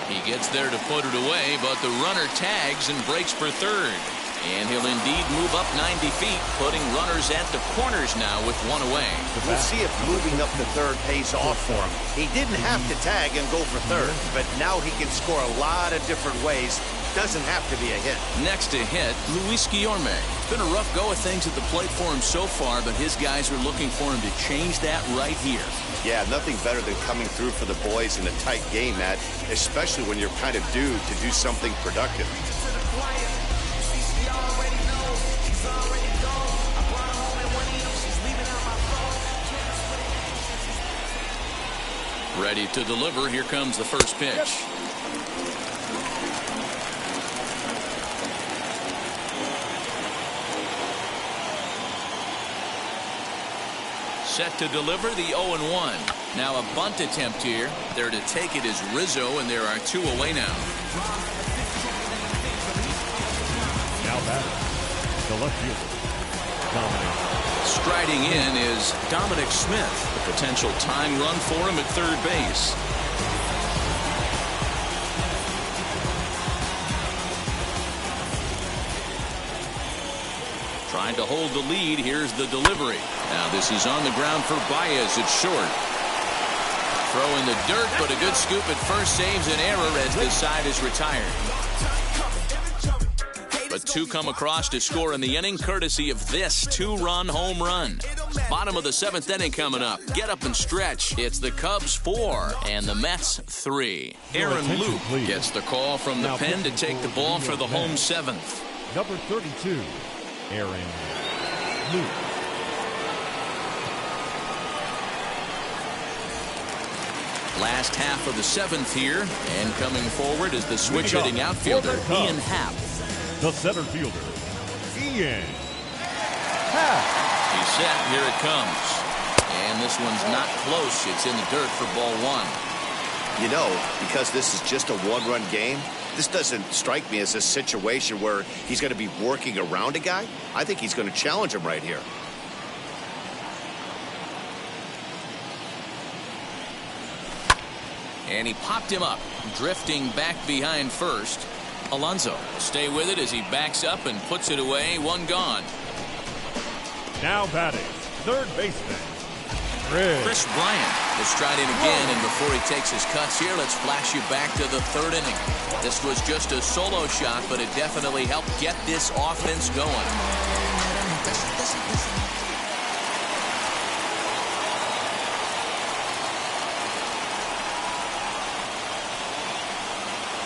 He gets there to put it away, but the runner tags and breaks for third. And he'll indeed move up 90 feet, putting runners at the corners now with 1 away. We'll see if moving up to third pays off for him. He didn't have to tag and go for third, but now he can score a lot of different ways. Doesn't have to be a hit. Next to hit, Luis Guillorme. It's been a rough go of things at the plate for him so far, but his guys are looking for him to change that right here. Yeah, nothing better than coming through for the boys in a tight game, Matt, especially when you're kind of due to do something productive. Ready to deliver. Here comes the first pitch. Set to deliver the 0-1. Now a bunt attempt here. There to take it is Rizzo, and there are 2 away now. Now back. The left fielder, Dominic. Striding in is Dominic Smith. A potential tying run for him at third base. Trying to hold the lead. Here's the delivery. Now this is on the ground for Baez. It's short. Throw in the dirt, but a good scoop at first saves an error as this side is retired. But 2 come across to score in the inning, courtesy of this 2-run home run. Bottom of the 7th inning coming up. Get up and stretch. It's the Cubs 4 and the Mets 3. Aaron Luke gets the call from the pen to take the ball for the home 7th. Number 32, Aaron Luke. Last half of the 7th here, and coming forward is the switch-hitting outfielder, Ian Happ. The center fielder, Ian Happ. He's set. Here it comes. And this one's not close. It's in the dirt for ball 1. You know, because this is just a 1-run game, this doesn't strike me as a situation where he's going to be working around a guy. I think he's going to challenge him right here. And he popped him up, drifting back behind first. Alonso stay with it as he backs up and puts it away. 1 gone. Now batting, third baseman, Chris Bryant will stride in again, and before he takes his cuts here, let's flash you back to the 3rd inning. This was just a solo shot, but it definitely helped get this offense going.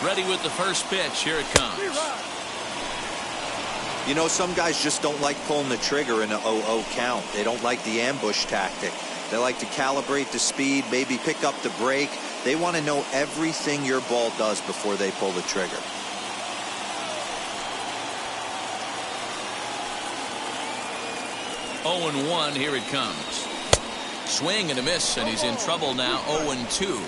Ready with the first pitch. Here it comes. You know, some guys just don't like pulling the trigger in an 0-0 count. They don't like the ambush tactic. They like to calibrate the speed, maybe pick up the break. They want to know everything your ball does before they pull the trigger. Oh and 1. Here it comes. Swing and a miss, and he's in trouble now. 0-2.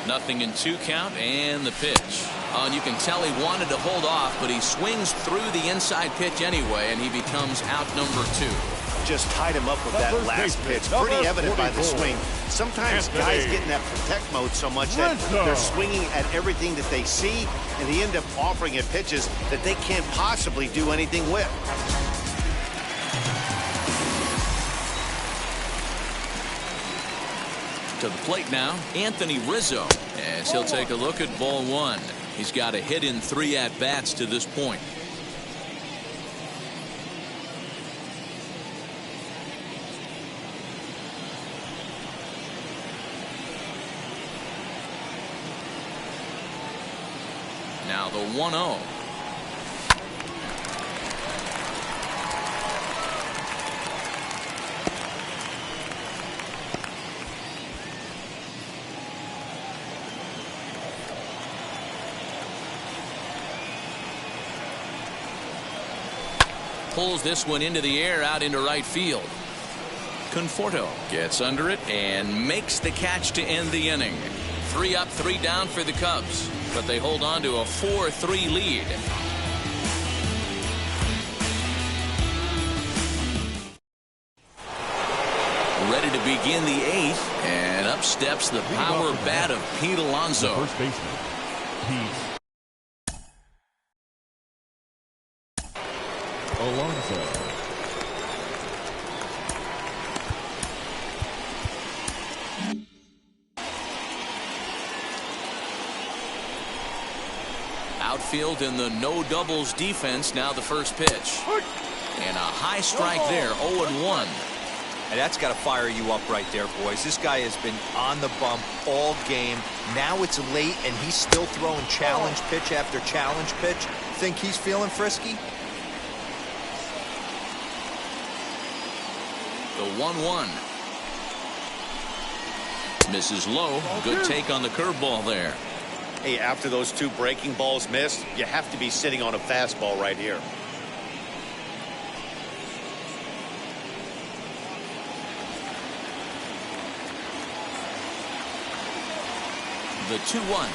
Nothing in 2 count, and the pitch. And you can tell he wanted to hold off, but he swings through the inside pitch anyway, and he becomes out number 2. Just tied him up with that last pitch. Pretty evident by the swing. Sometimes guys get in that protect mode so much that they're swinging at everything that they see, and they end up offering it pitches that they can't possibly do anything with. To the plate now, Anthony Rizzo, as he'll take a look at ball 1. He's got a hit in 3 at-bats to this point. Now the 1-0. Pulls this one into the air out into right field. Conforto gets under it and makes the catch to end the inning. 3 up, 3 down for the Cubs, but they hold on to a 4-3 lead. Ready to begin the 8th, and up steps the power bat of Pete Alonso. First baseman, Pete Alonso. Outfield in the no doubles defense. Now the first pitch. And a high strike there. 0-1. And that's got to fire you up right there, boys. This guy has been on the bump all game. Now it's late, and he's still throwing challenge pitch after challenge pitch. Think he's feeling frisky? The 1-1. Misses low. Good take on the curveball there. Hey, after those 2 breaking balls missed, you have to be sitting on a fastball right here. The 2-1.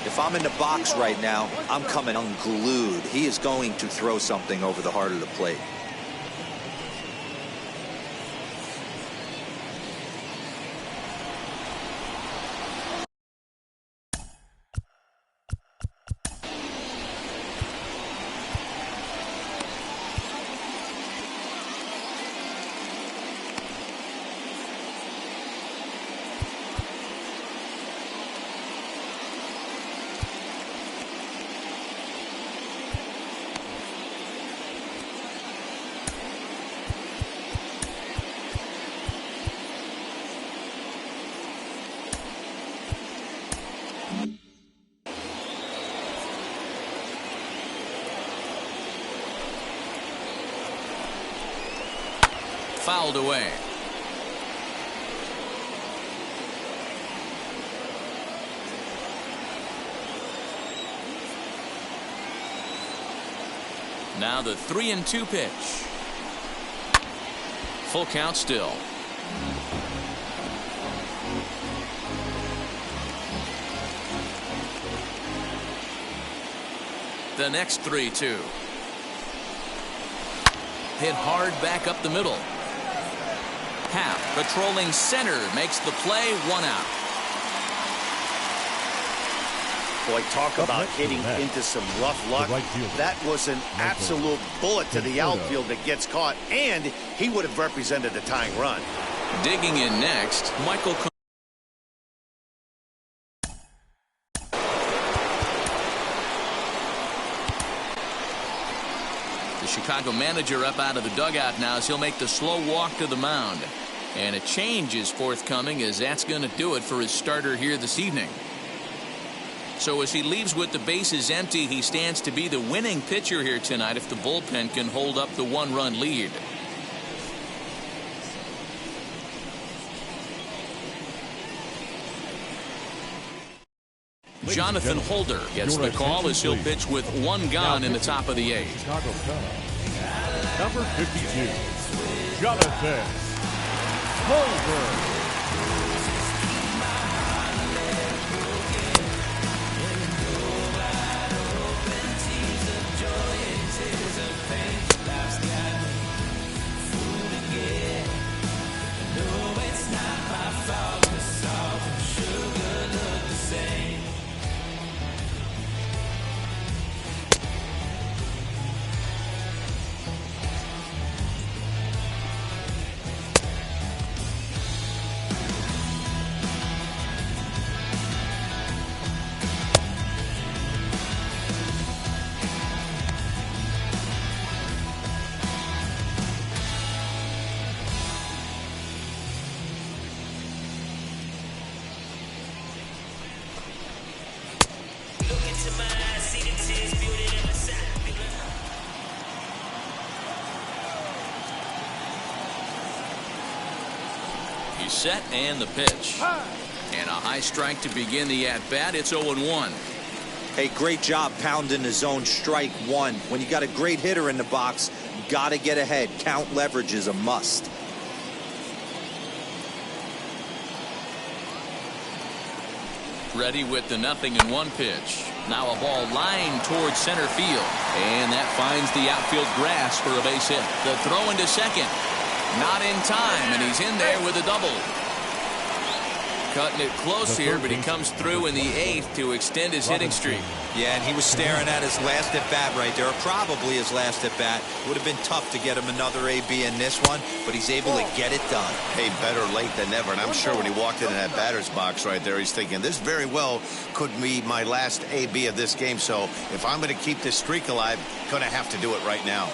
If I'm in the box right now, I'm coming unglued. He is going to throw something over the heart of the plate. Fouled away. Now the 3-2 pitch. Full count still. The next 3-2. Hit hard back up the middle. Half patrolling center makes the play. 1 out. Boy, talk about hitting into some rough luck. That was an absolute bullet to the outfield that gets caught, and he would have represented the tying run. Digging in next, Michael. The Chicago manager up out of the dugout now as he'll make the slow walk to the mound. And a change is forthcoming, as that's going to do it for his starter here this evening. So as he leaves with the bases empty, he stands to be the winning pitcher here tonight if the bullpen can hold up the 1-run lead. Jonathan Holder gets the call as he'll pitch with 1 gone in the top of the 8th. Chicago Cubs, number 52, Jonathan Holder. set and the pitch. And a high strike to begin the at-bat. It's 0-1. Hey, great job pounding the zone strike one. When you got a great hitter in the box, you got to get ahead. Count leverage is a must. Ready with the 0-1 pitch. Now a ball lined towards center field. And that finds the outfield grass for a base hit. The throw into second. Not in time, and he's in there with a double. Cutting it close here, but he comes through in the 8th to extend his hitting streak. Yeah, and he was staring at his last at-bat right there, probably his last at-bat. Would have been tough to get him another AB in this one, but he's able to get it done. Hey, better late than never, and I'm sure when he walked into that batter's box right there, he's thinking, this very well could be my last AB of this game, so if I'm going to keep this streak alive, going to have to do it right now.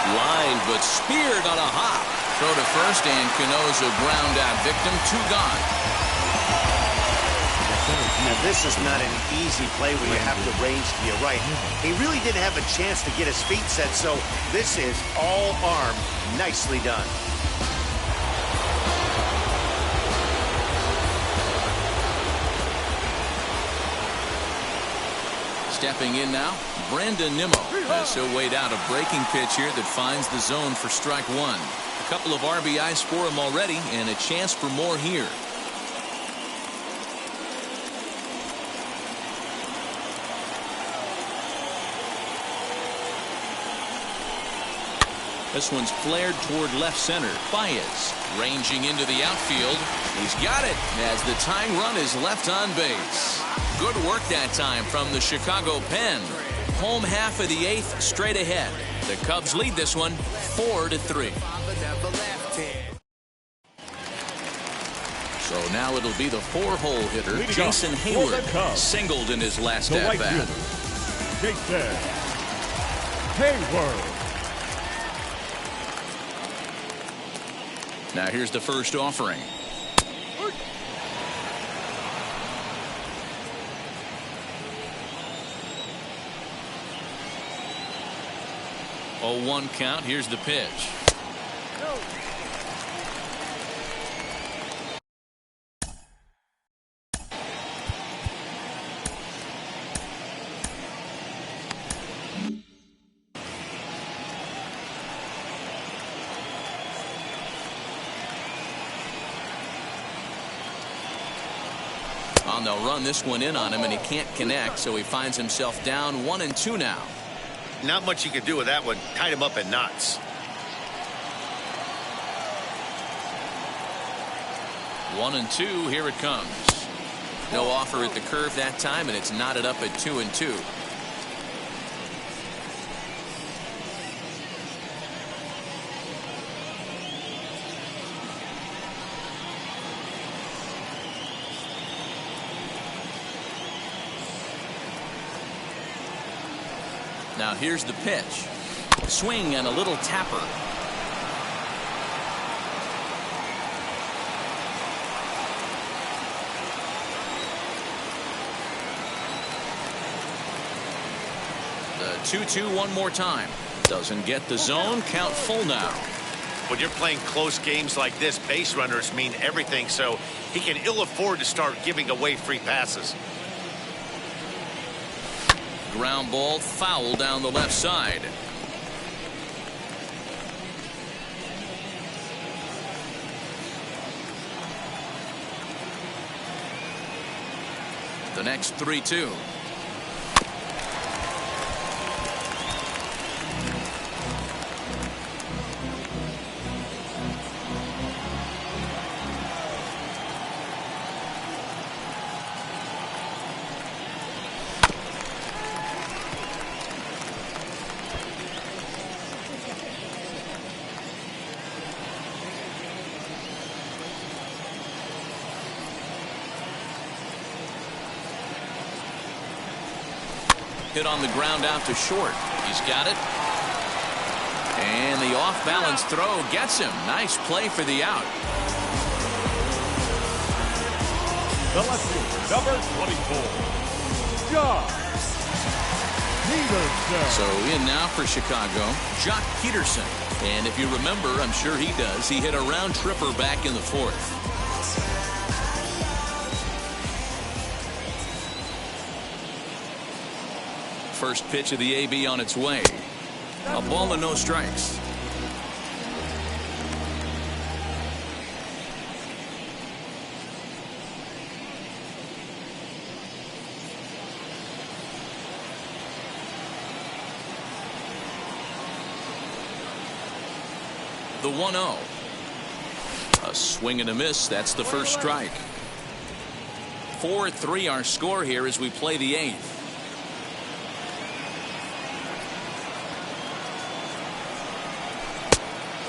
Line, but speared on a hop. Throw to first, and Cano's a ground out victim. 2 gone. Now, this is not an easy play where you have to range to your right. He really didn't have a chance to get his feet set, so this is all arm. Nicely done. Stepping in now, Brandon Nimmo has so weighed out a breaking pitch here that finds the zone for strike one. A couple of RBIs for him already, and a chance for more here. This one's flared toward left center. Baez ranging into the outfield. He's got it as the tying run is left on base. Good work that time from the Chicago Pen. Home half of the 8th straight ahead. The Cubs lead this one 4-3. So now it'll be the 4-hole hitter, Jason Hayward, singled in his last at-bat. Jason Hayward. Now here's the first offering. Oh, 1 count. Here's the pitch. They'll run this one in on him, and he can't connect, so he finds himself down 1-2 now. Not much you could do with that one. Tied him up in knots. 1-2. Here it comes. No offer at the curve that time, and it's knotted up at 2-2. Now here's the pitch. Swing and a little tapper. The 2-2 one more time. Doesn't get the zone. Count full now. When you're playing close games like this, base runners mean everything, so he can ill afford to start giving away free passes. Ground ball foul down the left side. The next 3-2. Hit on the ground out to short. He's got it. And the off-balance throw gets him. Nice play for the out. The lefty, number 24, Josh. So in now for Chicago, Jock Peterson. And if you remember, I'm sure he does, he hit a round tripper back in the fourth. First pitch of the AB on its way. A ball and no strikes. The 1-0. A swing and a miss. That's the first strike. 4-3 our score here as we play the eighth.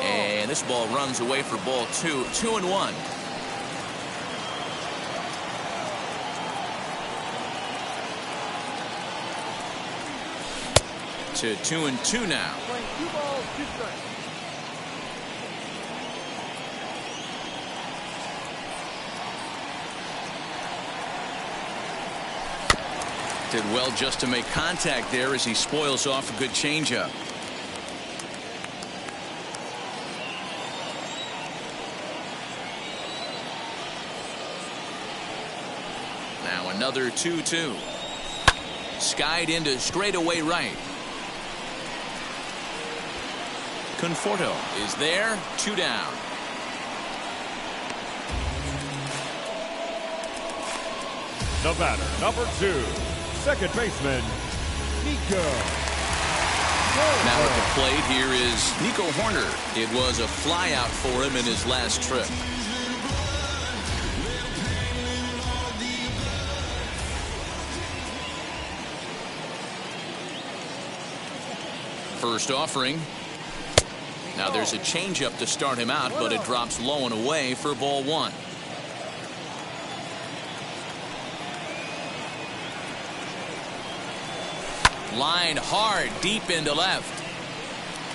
And this ball runs away for ball 2. 2-1. To 2-2 now. Playing 2 balls, 2 strikes. Did well just to make contact there as he spoils off a good changeup. Now another 2-2. Skied into straightaway right. Conforto is there. 2 down. The batter, number 2, second baseman, Nico. Now at the plate here is Nico Horner. It was a flyout for him in his last trip. First offering. Now there's a changeup to start him out, but it drops low and away for ball 1. Line hard deep into left.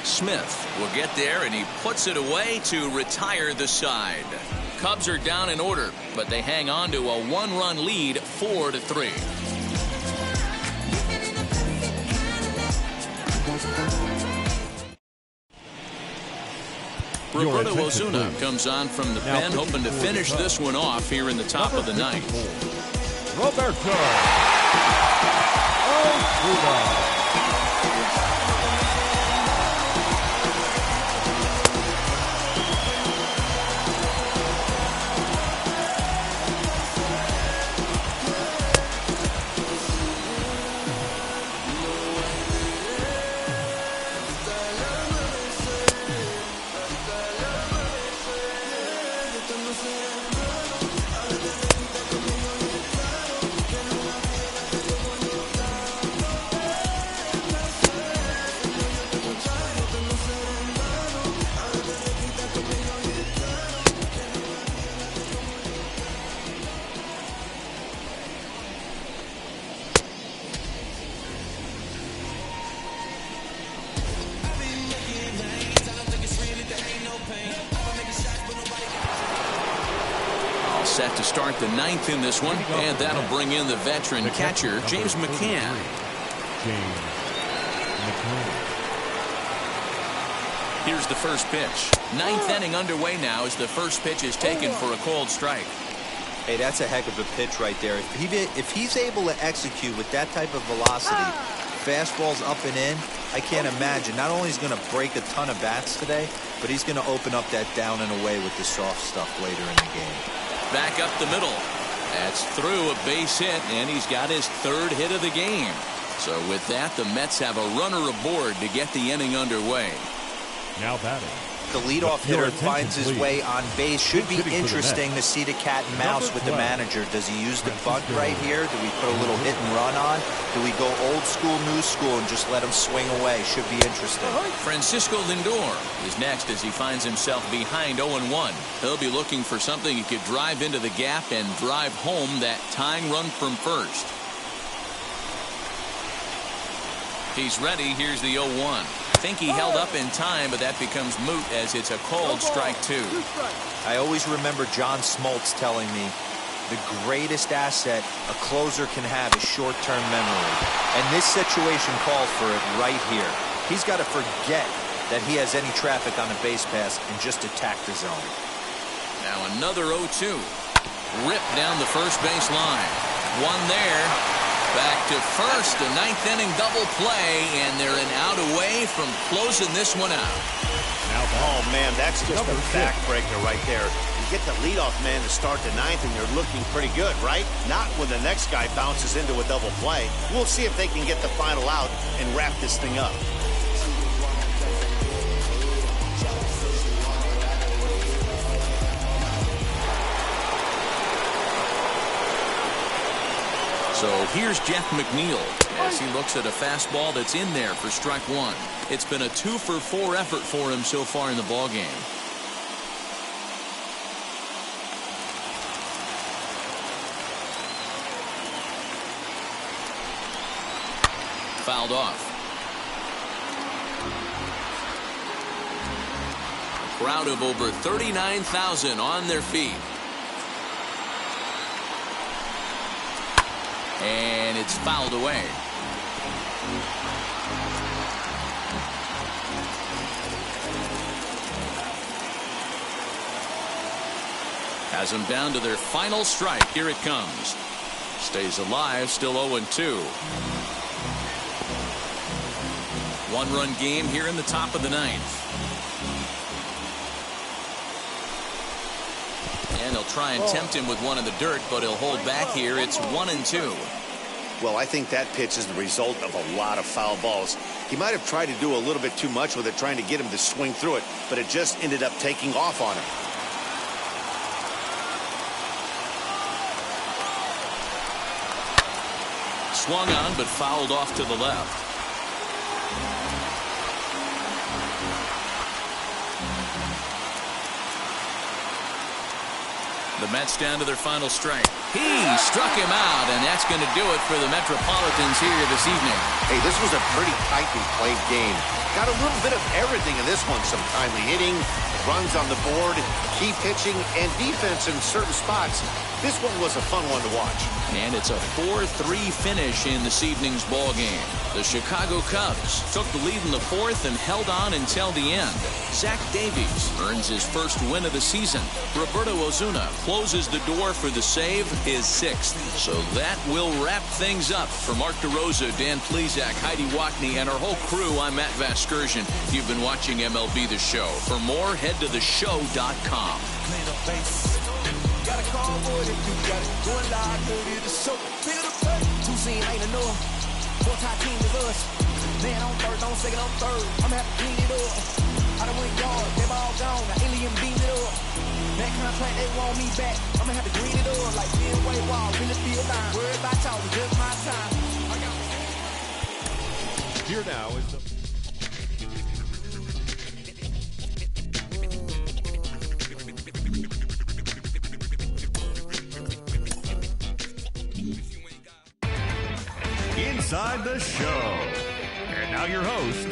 Smith will get there, and he puts it away to retire the side. Cubs are down in order, but they hang on to a 1-run lead, 4-3. Roberto Osuna comes on from the pen, hoping to finish this one off here in the top of the ninth. Roberto Osuna. Set to start the ninth in this one, and that'll bring in the veteran catcher, James McCann. Here's the first pitch. Ninth inning underway now as the first pitch is taken for a called strike. Hey, that's a heck of a pitch right there. If he's able to execute with that type of velocity, fastballs up and in, I can't imagine. Not only is he going to break a ton of bats today, but he's going to open up that down and away with the soft stuff later in the game. Back up the middle. That's through a base hit, and he's got his third hit of the game. So with that, the Mets have a runner aboard to get the inning underway. Now batting. The leadoff hitter finds his way on base. Should be interesting to see the cat and mouse with the manager. Does he use the bunt right here? Do we put a little hit and run on? Do we go old school, new school, and just let him swing away? Should be interesting. Francisco Lindor is next as he finds himself behind 0-1. He'll be looking for something he could drive into the gap and drive home that tying run from first. He's ready. Here's the 0-1. Think he held up in time, but that becomes moot as it's a called strike 2. I always remember John Smoltz telling me, the greatest asset a closer can have is short-term memory. And this situation calls for it right here. He's got to forget that he has any traffic on a base pass and just attack the zone. Now another 0-2. Ripped down the first base line. One there. Back to first. A ninth inning double play, and they're an out away from closing this one out. Oh, man, that's just a backbreaker right there. You get the leadoff man to start the ninth, and you're looking pretty good, right? Not when the next guy bounces into a double play. We'll see if they can get the final out and wrap this thing up. So here's Jeff McNeil as he looks at a fastball that's in there for strike one. It's been a 2-for-4 effort for him so far in the ballgame. Fouled off. A crowd of over 39,000 on their feet. And it's fouled away. Has them down to their final strike. Here it comes. Stays alive, still 0-2. One-run game here in the top of the ninth. And he'll try and tempt him with one in the dirt, but he'll hold back here. It's 1-2. Well, I think that pitch is the result of a lot of foul balls. He might have tried to do a little bit too much with it, trying to get him to swing through it, but it just ended up taking off on him. Swung on, but fouled off to the left. The Mets down to their final strike. He struck him out, and that's going to do it for the Metropolitans here this evening. Hey, this was a pretty tightly played game. Got a little bit of everything in this one. Some timely hitting, runs on the board, key pitching, and defense in certain spots. This one was a fun one to watch. And it's a 4-3 finish in this evening's ball game. The Chicago Cubs took the lead in the fourth and held on until the end. Zach Davies earns his first win of the season. Roberto Osuna closes the door for the save, his sixth. So that will wrap things up. For Mark DeRosa, Dan Plesac, Heidi Wackney, and our whole crew, I'm Matt Vasgersian. You've been watching MLB The Show. For more, head to theshow.com. Got a call for it if you got it. Going live, dirty the show. Feel the play. Two scene ain't enough. Four-tie team is us. Man on third, don't second on third. I'm happy to clean it up. I done went yard, they all gone. Now alien beam it up. That contract, they want me back. I'ma have to green it up like Fenway Wall. Really feel fine. Worried about talking, just my time. Here now is the... Inside the Show. And now your host,